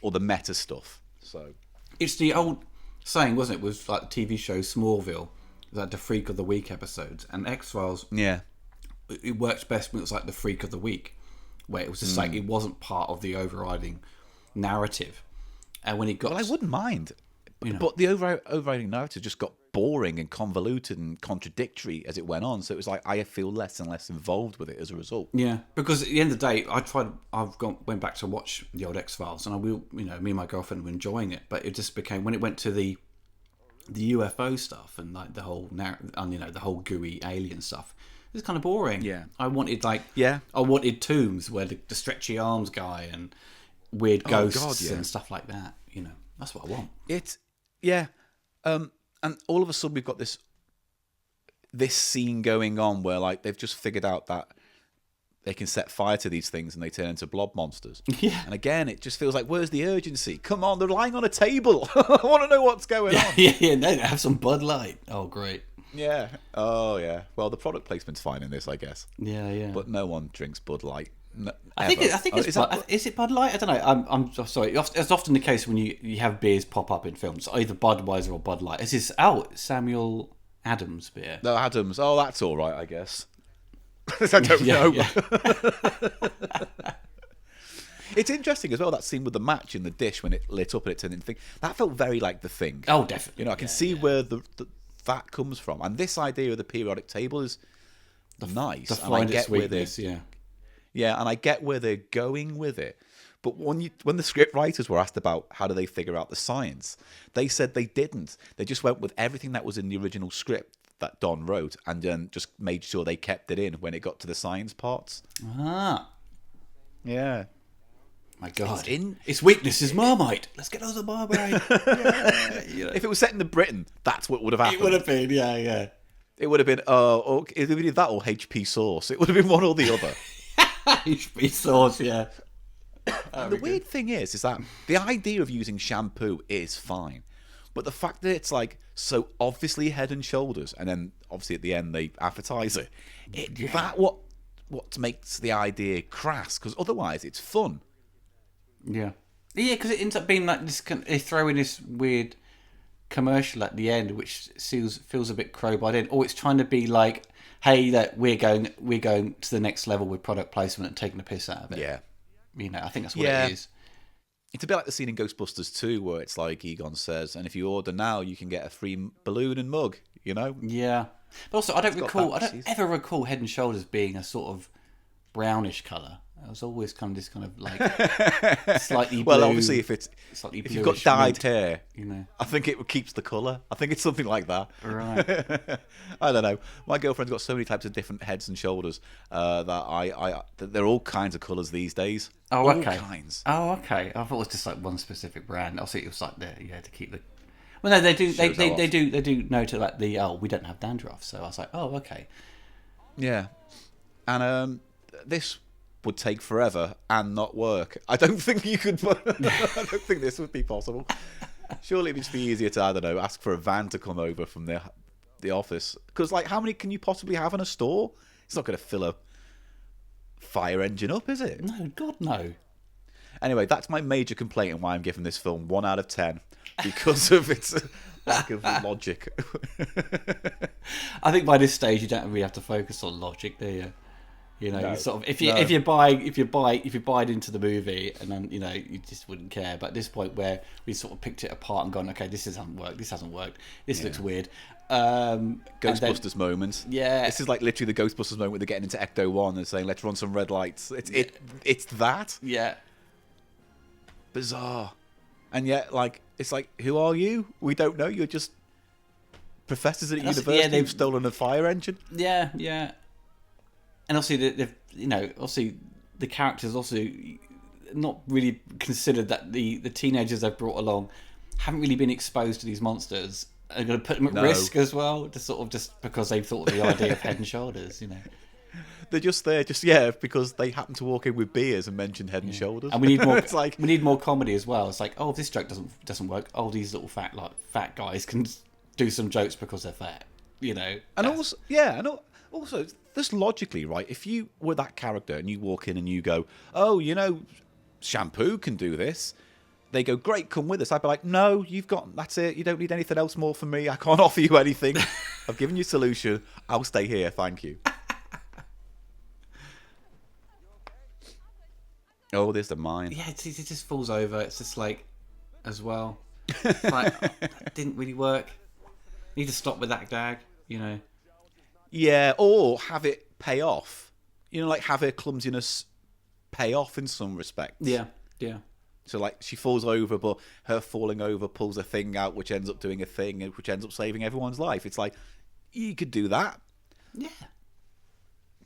or the meta stuff. So it's the old saying, wasn't it? Was like the TV show Smallville, like the Freak of the Week episodes, and X-Files. Yeah, it worked best when it was like the Freak of the Week, where it was just like it wasn't part of the overriding narrative. And when it got, well, I wouldn't mind, but the overriding narrative just got boring and convoluted and contradictory as it went on. So it was like I feel less and less involved with it as a result. Yeah, because at the end of the day, went back to watch the old X-Files, and me and my girlfriend were enjoying it, but it just became, when it went to the UFO stuff and like the whole the whole gooey alien stuff, it was kind of boring. Yeah, I wanted Tombs, where the stretchy arms guy and weird ghosts and stuff like that. You know, that's what I want. And all of a sudden we've got this scene going on where like they've just figured out that they can set fire to these things and they turn into blob monsters. Yeah. And again, it just feels like, where's the urgency? Come on, they're lying on a table. I want to know what's going on. Yeah. No, have some Bud Light. Oh, great. Yeah. Oh, yeah. Well, the product placement's fine in this, I guess. Yeah. But no one drinks Bud Light. I think is it Bud Light? I don't know. I'm sorry. It's often the case when you have beers pop up in films, either Budweiser or Bud Light. Is this Samuel Adams beer? No, Adams. Oh, that's all right, I guess. I don't know. Yeah. It's interesting as well, that scene with the match in the dish when it lit up and it turned into Thing. That felt very like The Thing. Oh, definitely. You know, I can see where that comes from, and this idea of the periodic table is nice. And I get where Yeah, and I get where they're going with it. But when the script writers were asked about how do they figure out the science, they said they didn't. They just went with everything that was in the original script that Don wrote and then just made sure they kept it in when it got to the science parts. Ah. Yeah. My God. Its weakness is Marmite. Let's get those of Marmite. If it was set in Britain, that's what would have happened. It would have been, yeah. It would have been, it would have been that or HP sauce. It would have been one or the other. HP sauce, yeah. And the weird thing is that the idea of using shampoo is fine, but the fact that it's like so obviously Head and Shoulders, and then obviously at the end they advertise it, what makes the idea crass? Because otherwise it's fun. Yeah, because it ends up being like this. They throw in this weird commercial at the end, which feels a bit crowbarred in, or it's trying to be like, hey, that we're going to the next level with product placement and taking the piss out of it. Yeah. You know, I think that's what it is. It's a bit like the scene in Ghostbusters 2 where it's like Egon says, and if you order now, you can get a free balloon and mug, you know? Yeah. But also, I don't ever recall Head and Shoulders being a sort of brownish colour. It was always kind of this kind of like slightly blue. Well, obviously, if you've got dyed hair, you know, I think it keeps the colour. I think it's something like that. Right. I don't know. My girlfriend's got so many types of different heads and shoulders that they're all kinds of colours these days. Oh, okay. All kinds. Oh, okay. I thought it was just like one specific brand. Obviously, it was like to keep the. Well, no, they do. They do note like we don't have dandruff. So I was like, oh, okay. Yeah, and this would take forever and not work. I don't think you could. I don't think this would be possible. Surely it'd just be easier to, I don't know, ask for a van to come over from the office. Because, like, how many can you possibly have in a store? It's not going to fill a fire engine up, is it? No, God, no. Anyway, that's my major complaint and why I'm giving this film 1 out of 10. Because of its lack of logic. I think by this stage you don't really have to focus on logic, do you? You know, no, you sort of if you buy it into the movie, and then you just wouldn't care. But at this point where we sort of picked it apart and gone, okay, this hasn't worked. This looks weird. Ghostbusters moment. Yeah, this is like literally the Ghostbusters moment where they're getting into Ecto 1 and saying, "Let's run some red lights." It's that. Yeah. Bizarre, and yet it's like, who are you? We don't know. You're just professors at university who've stolen a fire engine. Yeah, yeah. And obviously, obviously the characters also not really considered that the teenagers they've brought along haven't really been exposed to these monsters and going to put them at risk as well, just because they've thought of the idea of Head and Shoulders, They're just there, because they happen to walk in with beers and mention Head and Shoulders. And we need more. It's like, we need more comedy as well. It's like, oh, if this joke doesn't work, oh, these little fat guys can do some jokes because they're fat, And also, just logically, right? If you were that character and you walk in and you go, oh, Shampoo can do this. They go, great, come with us. I'd be like, no, that's it. You don't need anything else more from me. I can't offer you anything. I've given you a solution. I'll stay here. Thank you. Oh, there's the mine. Yeah, it just falls over. It's just like, as well. It's like, that didn't really work. Need to stop with that gag, Yeah, or have it pay off. Like have her clumsiness pay off in some respects. Yeah. So, like, she falls over, but her falling over pulls a thing out, which ends up doing a thing, which ends up saving everyone's life. It's like, you could do that. Yeah.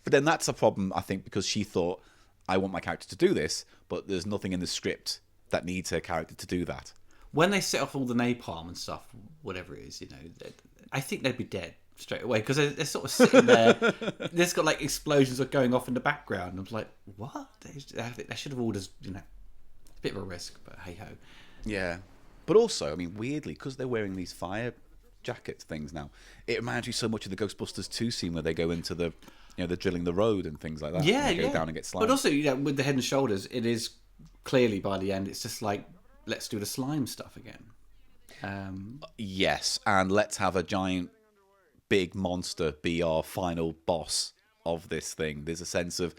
But then that's a problem, I think, because she thought, I want my character to do this, but there's nothing in the script that needs her character to do that. When they set off all the napalm and stuff, whatever it is, I think they'd be dead straight away, because they're sort of sitting there. There's got, like, explosions are going off in the background. And I was like, what? They should have all just, bit of a risk, but hey ho. Yeah, but also, I mean, weirdly, because they're wearing these fire jackets things now, it reminds you so much of the Ghostbusters 2 scene where they go into the, they're drilling the road and things like that. Yeah, and they go down and get slimed. But also, with the Head and Shoulders, it is clearly by the end, it's just like, let's do the slime stuff again. Yes, and let's have a giant, big monster be our final boss of this thing. There's a sense of,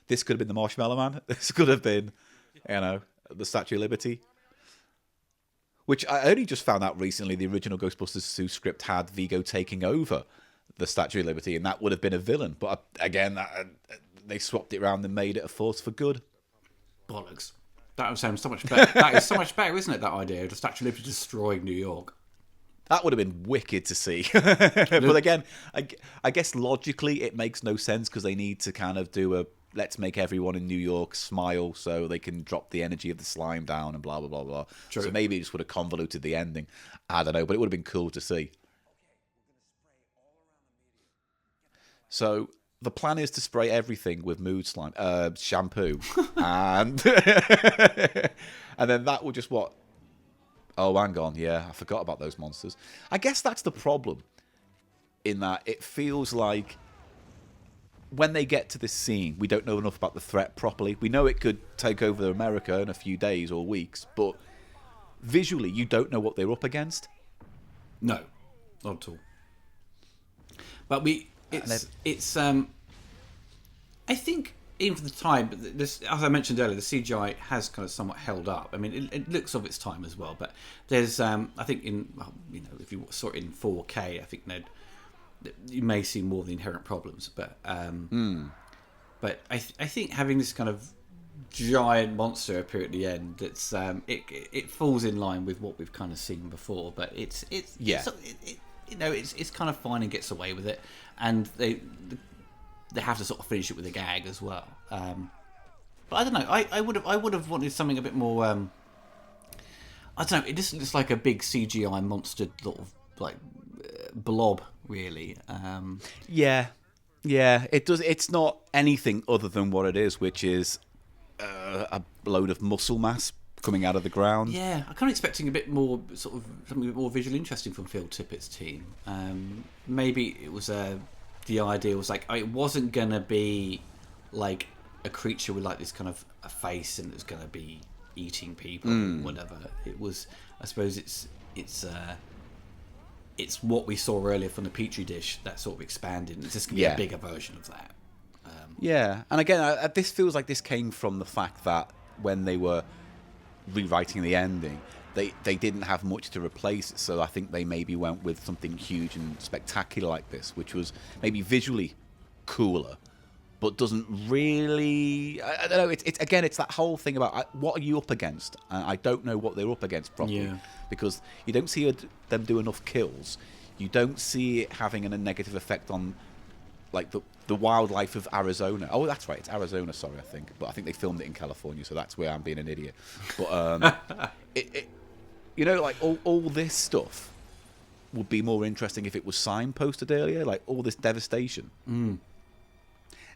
this could have been the Marshmallow Man. This could have been, the Statue of Liberty. Which I only just found out recently, the original Ghostbusters 2 script had Vigo taking over the Statue of Liberty, and that would have been a villain. But again, they swapped it around and made it a force for good. Bollocks. That would sound so much better. That is so much better, isn't it, that idea? The Statue of Liberty destroying New York. That would have been wicked to see. But again, I guess logically it makes no sense, because they need to kind of do a, let's make everyone in New York smile so they can drop the energy of the slime down and blah, blah, blah, blah. True. So maybe it just would have convoluted the ending. I don't know, but it would have been cool to see. So the plan is to spray everything with mood slime, shampoo. and and then that will just what? Oh, hang on. Yeah, I forgot about those monsters. I guess that's the problem, in that it feels like when they get to this scene, we don't know enough about the threat properly. We know it could take over America in a few days or weeks, but visually, you don't know what they're up against. No, not at all. But I think even for the time, this, as I mentioned earlier, the CGI has kind of somewhat held up. I mean, it looks of its time as well, but there's, I think if you saw it in 4K, I think you may see more of the inherent problems, but I think having this kind of giant monster appear at the end, it falls in line with what we've kind of seen before, but it's kind of fine and gets away with it, and they have to sort of finish it with a gag as well. But I don't know. I would have wanted something a bit more. I don't know. It just looks like a big CGI monster sort of like blob, really. Yeah, it does. It's not anything other than what it is, which is a load of muscle mass coming out of the ground. Yeah, I'm kind of expecting a bit more, sort of something a bit more visually interesting from Phil Tippett's team. Maybe it was the idea was like, it wasn't gonna be like a creature with like this kind of a face and it's gonna be eating people or whatever. It was, I suppose it's what we saw earlier from the Petri dish that sort of expanded. It's just gonna be a bigger version of that. Yeah, and again, this feels like this came from the fact that when they were rewriting the ending, they didn't have much to replace it, so I think they maybe went with something huge and spectacular like this, which was maybe visually cooler, but doesn't really. I don't know. It's that whole thing about what are you up against? I don't know what they're up against properly, because you don't see them do enough kills. You don't see it having a negative effect on like the wildlife of Arizona. Oh, that's right, it's Arizona. Sorry, I think they filmed it in California, so that's where I'm being an idiot. But like all this stuff would be more interesting if it was signposted earlier, like all this devastation.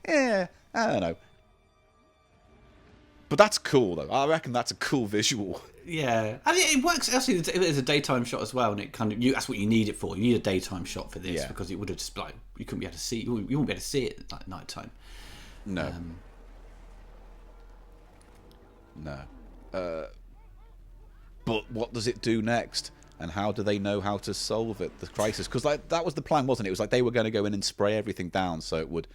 I don't know. But that's cool, though. I reckon that's a cool visual. Yeah, I mean, it works. Actually, it's a daytime shot as well, and it kind of that's what you need it for. You need a daytime shot for this because it would have just like you couldn't be able to see. You wouldn't be able to see it at night time. No. No. But what does it do next? And how do they know how to solve it? The crisis, because that was the plan, wasn't it? It was like they were going to go in and spray everything down so it would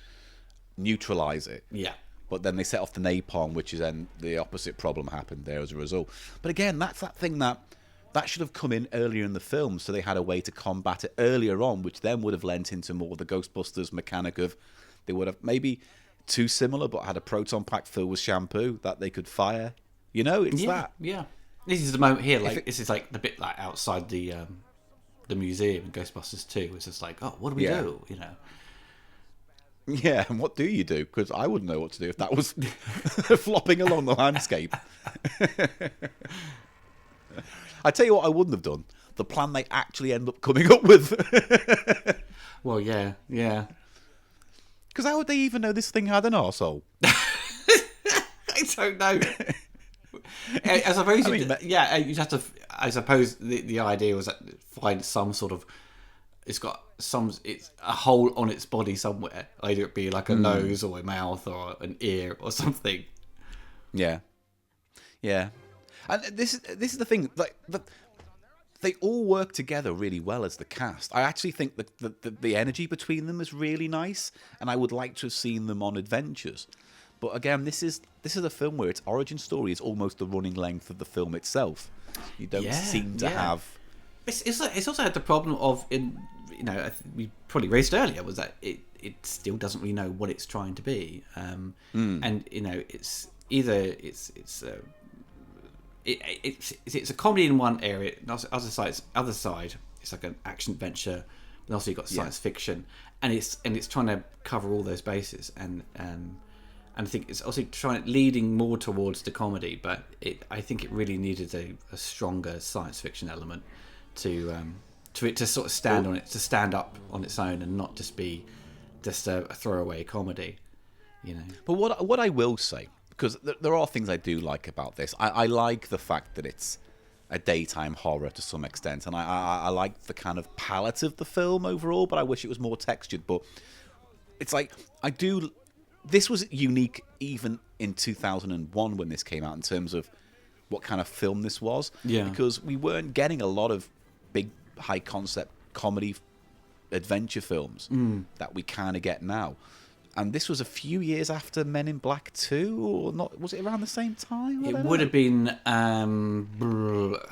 neutralize it. Yeah. But then they set off the napalm, which is then the opposite problem happened there as a result. But again, that's that thing that should have come in earlier in the film, so they had a way to combat it earlier on, which then would have lent into more the Ghostbusters mechanic of they would have maybe too similar, but had a proton pack filled with shampoo that they could fire. You know, it's that. Yeah. This is the moment here. Like this is like the bit like outside the museum in Ghostbusters 2. It's just like, oh, what do we do? You know. Yeah, and what do you do? Because I wouldn't know what to do if that was flopping along the landscape. I tell you what I wouldn't have done. The plan they actually end up coming up with. Well, yeah. Because how would they even know this thing had an arsehole? I don't know. I suppose you'd have to. I suppose the idea was that find some sort of. It's a hole on its body somewhere. Either it be like a nose or a mouth or an ear or something. Yeah. And this is the thing. Like they all work together really well as the cast. I actually think that the energy between them is really nice, and I would like to have seen them on adventures. But again, this is a film where its origin story is almost the running length of the film itself. You don't seem to have. It's also had the problem of we probably raised earlier was that it still doesn't really know what it's trying to be, and it's either it's a comedy in one area, other side it's like an action adventure, and also you've got science fiction, and it's trying to cover all those bases, and I think it's also leading more towards the comedy, but I think it really needed a stronger science fiction element to it to sort of stand up on its own and not just be just a throwaway comedy, you know. But what I will say, because there are things I do like about this, I like the fact that it's a daytime horror to some extent, and I like the kind of palette of the film overall, but I wish it was more textured. But it's like this was unique even in 2001 when this came out in terms of what kind of film this was, because we weren't getting a lot of big high concept comedy adventure films that we kind of get now. And this was a few years after Men in Black 2, or not? Was it around the same time? It would have been, I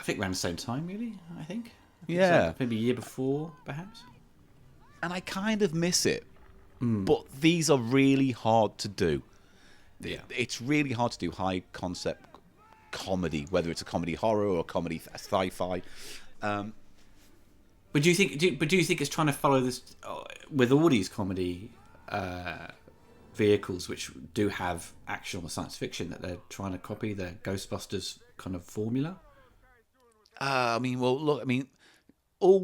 think, around the same time, really. I think so, maybe a year before, perhaps. And I kind of miss it, but these are really hard to do. Yeah, it's really hard to do high concept comedy, whether it's a comedy horror or a comedy sci-fi. But do you think it's trying to follow this with all these comedy vehicles which do have action or science fiction, that they're trying to copy the Ghostbusters kind of formula? All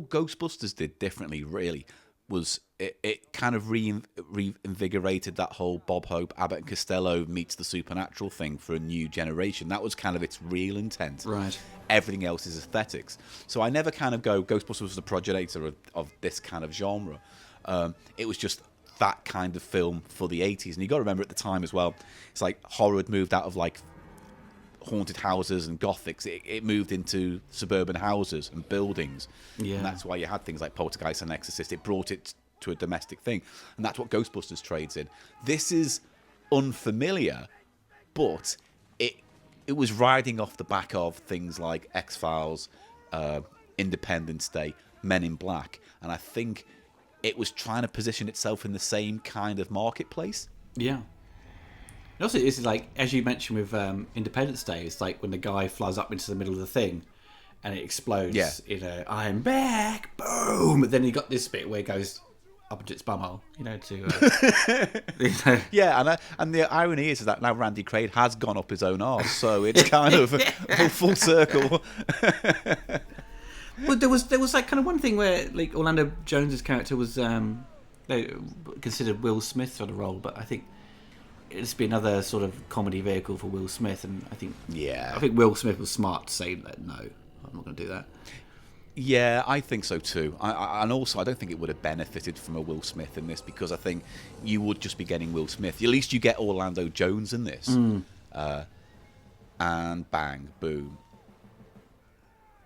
Ghostbusters did differently, really, was it kind of reinvigorated that whole Bob Hope, Abbott and Costello meets the supernatural thing for a new generation. That was kind of its real intent. Right. Everything else is aesthetics. So I never kind of go, Ghostbusters was the progenitor of this kind of genre. It was just that kind of film for the 80s. And you got to remember at the time as well, it's like horror had moved out of like haunted houses and gothics. It moved into suburban houses and buildings. Yeah. And that's why you had things like Poltergeist and Exorcist. It brought it to a domestic thing. And that's what Ghostbusters trades in. This is unfamiliar, but it was riding off the back of things like X-Files, Independence Day, Men in Black. And I think it was trying to position itself in the same kind of marketplace. Yeah. And also, it's like, as you mentioned with Independence Day, it's like when the guy flies up into the middle of the thing and it explodes. Yeah. I'm back, boom. But then you got this bit where it goes up into its bumhole, to... Yeah, and the irony is that now Randy Quaid has gone up his own arse, so it's kind of a full circle. Well, there was like kind of one thing where like Orlando Jones's character was they considered Will Smith for the role, but I think it's be another sort of comedy vehicle for Will Smith, and I think Will Smith was smart to say that no, I'm not going to do that. Yeah, I think so too. And also, I don't think it would have benefited from a Will Smith in this, because I think you would just be getting Will Smith. At least you get Orlando Jones in this. And bang, boom.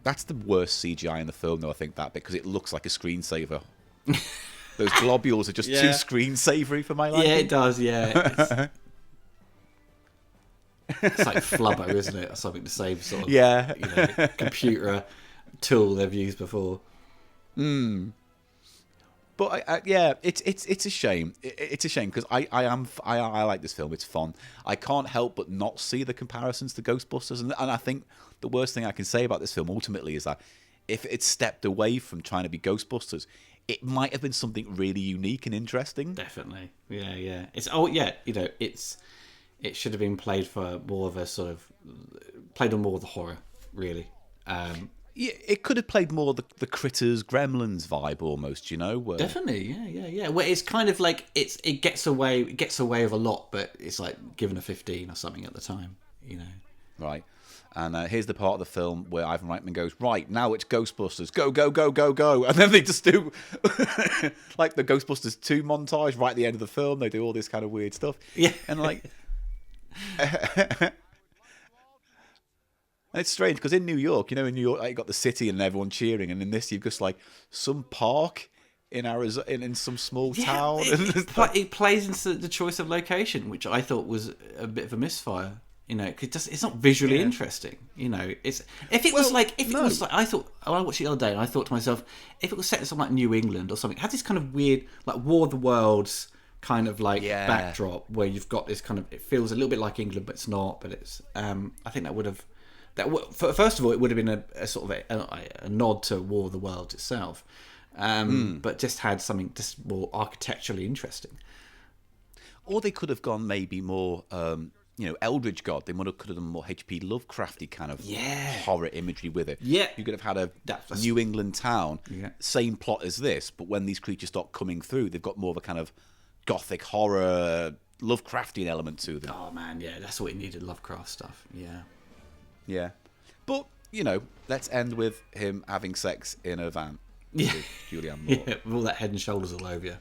That's the worst CGI in the film, though, I think, that, because it looks like a screensaver. Those globules are just too screensavery for my liking. Yeah, it does, yeah. It's like Flubber, isn't it? Or something to save sort of computer tool they've used before. But it's a shame. It's a shame, because I like this film. It's fun. I can't help but not see the comparisons to Ghostbusters, and I think the worst thing I can say about this film ultimately is that if it stepped away from trying to be Ghostbusters, it might have been something really unique and interesting. Definitely, yeah. It should have been played for more of a sort of played on more of the horror, really. Yeah, it could have played more the Critters, Gremlins vibe almost, where... Definitely, yeah. Where it's kind of like it gets away with a lot, but it's like given a 15 or something at the time, Right. And here's the part of the film where Ivan Reitman goes, right, now it's Ghostbusters, go, go, go, go, go. And then they just do like the Ghostbusters 2 montage right at the end of the film. They do all this kind of weird stuff. Yeah. And like... And it's strange, because in New York, in New York, like, you got the city and everyone cheering, and in this, you've just like some park in Arizona, in some small town. It plays into the choice of location, which I thought was a bit of a misfire. Cause it's not visually interesting. I thought I watched it the other day, and I thought to myself, if it was set in something like New England or something, it had this kind of weird, like War of the Worlds kind of like backdrop, where you've got this kind of, it feels a little bit like England, but it's not. But it's, I think that would have. First of all, it would have been a sort of a nod to War of the Worlds itself, but just had something just more architecturally interesting. Or they could have gone maybe more, Eldritch God. They could have done more H.P. Lovecrafty kind of horror imagery with it. Yeah, you could have had a New England town, same plot as this, but when these creatures start coming through, they've got more of a kind of gothic horror, Lovecraftian element to them. Oh man, yeah, that's what it needed. Lovecraft stuff. Yeah, but let's end with him having sex in a van with Julianne Moore. Yeah, with all that Head and Shoulders all over you.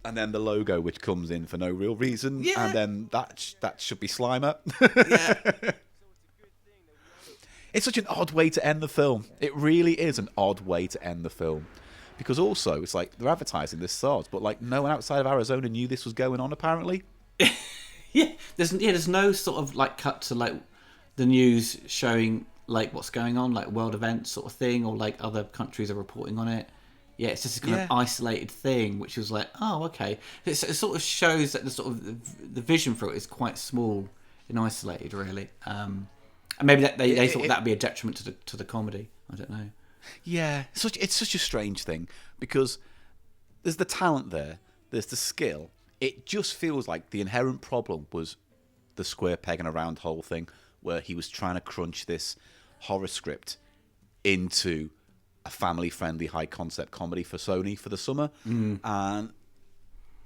And then the logo, which comes in for no real reason, and then that should be Slimer. Yeah, it's such an odd way to end the film. It really is an odd way to end the film, because also it's like they're advertising this SARS, but like no one outside of Arizona knew this was going on. Apparently, there's no sort of like cut to like the news showing like what's going on, like world events sort of thing, or like other countries are reporting on it. Yeah, it's just a kind of isolated thing, which was like, oh, okay. It sort of shows that the sort of the vision for it is quite small and isolated, really. And maybe that they thought that'd be a detriment to the comedy. I don't know. Yeah, it's such a strange thing, because there's the talent there, there's the skill. It just feels like the inherent problem was the square peg and a round hole thing, where he was trying to crunch this horror script into a family-friendly, high-concept comedy for Sony for the summer. And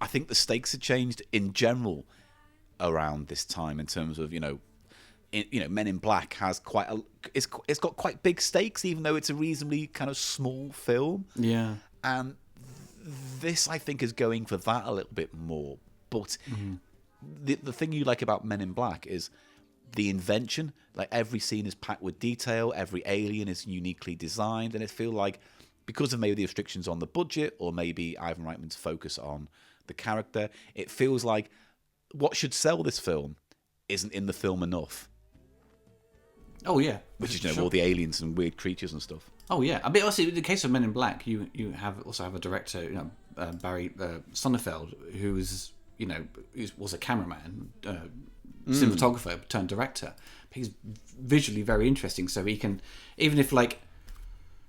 I think the stakes had changed in general around this time in terms of, Men in Black has it's got quite big stakes, even though it's a reasonably kind of small film. Yeah. And this, I think, is going for that a little bit more. But the thing you like about Men in Black is the invention. Like, every scene is packed with detail, every alien is uniquely designed, and it feels like, because of maybe the restrictions on the budget, or maybe Ivan Reitman's focus on the character, it feels like what should sell this film isn't in the film enough. Oh yeah, which is all the aliens and weird creatures and stuff. Oh yeah, I mean, also in the case of Men in Black, you also have a director, Barry Sonnenfeld, who was was a cameraman, cinematographer turned director. He's visually very interesting, so he can, even if like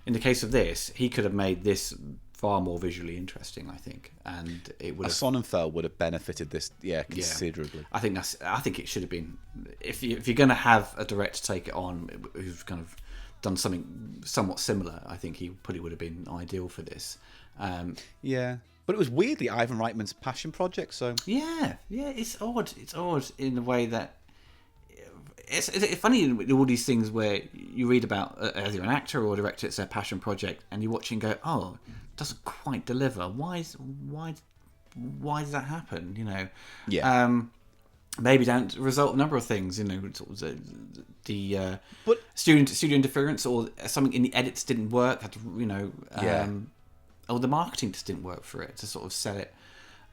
in the case of this, he could have made this far more visually interesting, I think, and it would have. Sonnenfeld would have benefited this, considerably. Yeah. I think it should have been, if you're going to have a director take it on who's kind of done something somewhat similar, I think he probably would have been ideal for this. Yeah. But it was weirdly Ivan Reitman's passion project, so... Yeah, it's odd. It's odd in the way that... It's funny in all these things where you read about either an actor or a director, it's their passion project, and you watch and go, oh, it doesn't quite deliver. Why does that happen? You know? Yeah. Maybe down to result of a number of things, you know, sort of the studio interference, or something in the edits didn't work, had to, you know... or the marketing just didn't work for it to sort of sell it.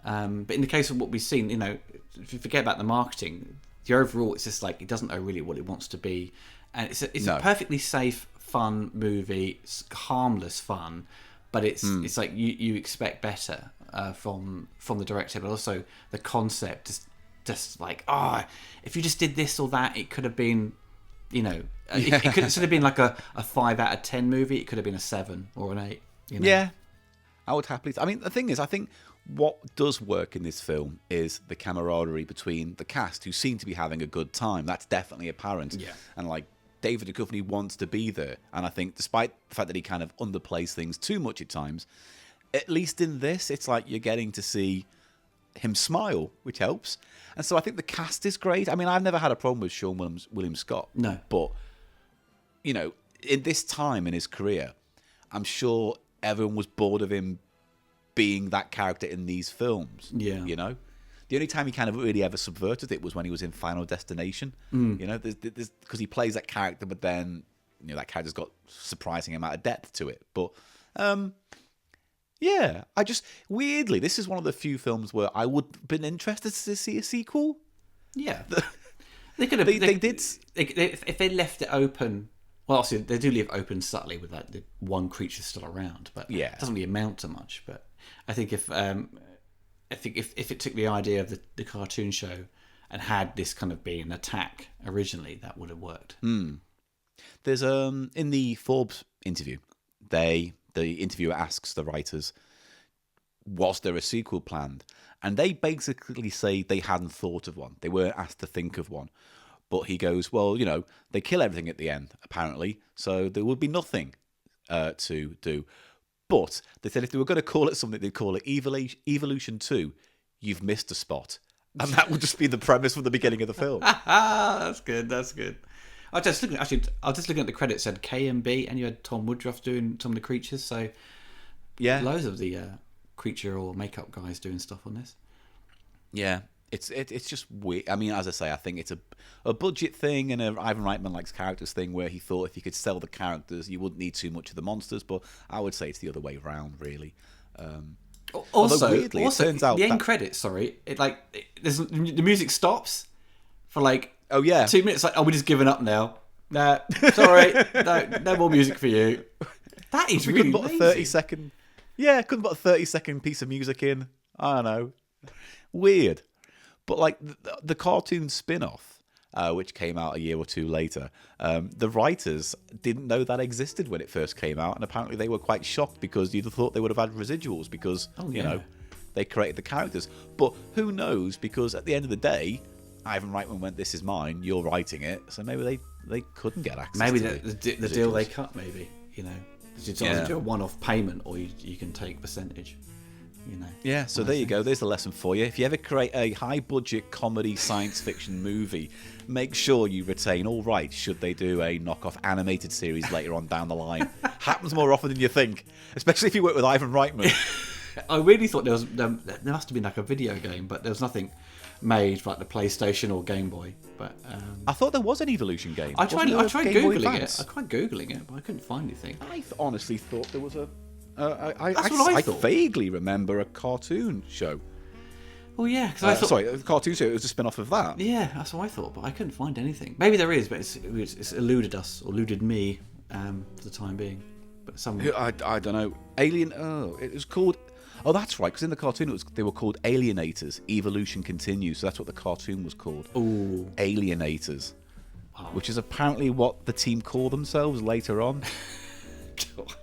But in the case of what we've seen, you know, if you forget about the marketing, the overall, it's just like it doesn't know really what it wants to be, and it's a perfectly safe, fun movie, it's harmless fun, but it's like you expect better from the director, but also the concept just like if you just did this or that, it could have been, you know, it could have been like a 5 out of 10 movie. It could have been a 7 or an 8. You know? Yeah. I would happily... I mean, the thing is, I think what does work in this film is the camaraderie between the cast, who seem to be having a good time. That's definitely apparent. Yeah. And, like, David Duchovny wants to be there. And I think, despite the fact that he kind of underplays things too much at times, at least in this, it's like you're getting to see him smile, which helps. And so I think the cast is great. I mean, I've never had a problem with Sean William Scott. No. But, you know, in this time in his career, I'm sure... everyone was bored of him being that character in these films. Yeah. You know? The only time he kind of really ever subverted it was when he was in Final Destination. You know, there's because he plays that character, but then, you know, that character's got surprising amount of depth to it. But, yeah, I just... Weirdly, this is one of the few films where I would have been interested to see a sequel. Yeah. They could have... They did... If they left it open... Well, obviously, they do leave it open subtly with like the one creature still around, but it doesn't really amount to much. But I think if it took the idea of the cartoon show and had this kind of be an attack originally, that would have worked. There's in the Forbes interview, the interviewer asks the writers, was there a sequel planned? And they basically say they hadn't thought of one. They weren't asked to think of one. But he goes, well, you know, they kill everything at the end, apparently, so there would be nothing to do. But they said if they were going to call it something, they'd call it Evolution 2, You've Missed a Spot. And that would just be the premise from the beginning of the film. That's good. I was just looking at the credits, said K&B, and you had Tom Woodruff doing some of the creatures, so yeah, loads of the creature or makeup guys doing stuff on this. Yeah. It's just weird. I mean, as I say, I think it's a budget thing and a Ivan Reitman likes characters thing where he thought if you could sell the characters, you wouldn't need too much of the monsters. But I would say it's the other way around, really. Also, weirdly, it turns out the end credits. Sorry, the music stops for like 2 minutes. Like, we're just giving up now. Nah, sorry, no more music for you. That is really couldn't put a 30-second. Yeah, couldn't put a 30-second piece of music in. I don't know. Weird. But like the cartoon spin-off, which came out a year or two later, the writers didn't know that existed when it first came out, and apparently they were quite shocked because you'd have thought they would have had residuals because, you know, they created the characters. But who knows, because at the end of the day, Ivan Reitman went, this is mine, you're writing it, so maybe they couldn't get access maybe to the deal they cut, maybe, you know. It's either do a one-off payment or you can take percentage. You know, yeah, so there you go. There's the lesson for you. If you ever create a high-budget comedy science fiction movie, make sure you retain all rights should they do a knockoff animated series later on down the line. Happens more often than you think, especially if you work with Ivan Reitman. I really thought there must have been like a video game, but there was nothing made for like the PlayStation or Game Boy. But I thought there was an Evolution game. I tried googling it, but I couldn't find anything. I honestly thought there was a. I vaguely remember a cartoon show. Well, yeah, because I thought... Sorry, the cartoon show, it was a spin-off of that. Yeah, that's what I thought, but I couldn't find anything. Maybe there is, but it's eluded us, or eluded me, for the time being. But some... I don't know. Alien... Oh, it was called... Oh, that's right, because in the cartoon they were called Alienators. Evolution Continues, so that's what the cartoon was called. Ooh. Alienators. Wow. Which is apparently what the team call themselves later on. God.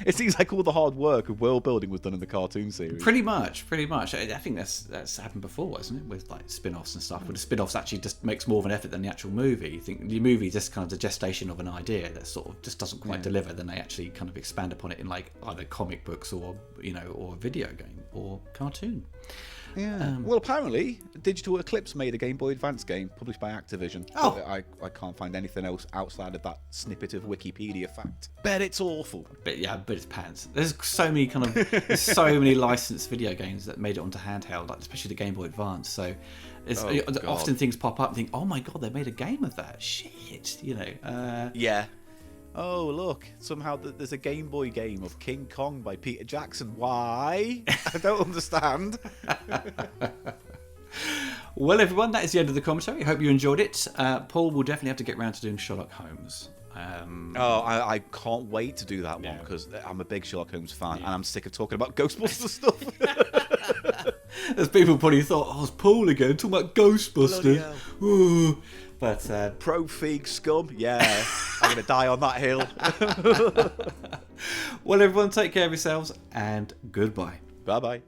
It seems like all the hard work of world building was done in the cartoon series. Pretty much. I think that's happened before, hasn't it? With like spin-offs and stuff. Where the spin-offs actually just makes more of an effort than the actual movie. You think the movie is just kind of the gestation of an idea that sort of just doesn't quite deliver. Then they actually kind of expand upon it in like either comic books or or a video game or cartoon. Yeah. Well, apparently, Digital Eclipse made a Game Boy Advance game published by Activision. Oh. But I can't find anything else outside of that snippet of Wikipedia fact. Bet it's awful. But it's pants. There's so many licensed video games that made it onto handheld, like especially the Game Boy Advance. So often things pop up and think, oh my god, they made a game of that. Shit, Yeah. Oh, look, somehow there's a Game Boy game of King Kong by Peter Jackson. Why? I don't understand. Well, everyone, that is the end of the commentary. I hope you enjoyed it. Paul will definitely have to get around to doing Sherlock Holmes. I can't wait to do that one because I'm a big Sherlock Holmes fan and I'm sick of talking about Ghostbusters stuff. As people probably thought, oh, it's Paul again talking about Ghostbusters. But pro-feig scum, yeah, I'm going to die on that hill. Well, everyone, take care of yourselves and goodbye. Bye-bye.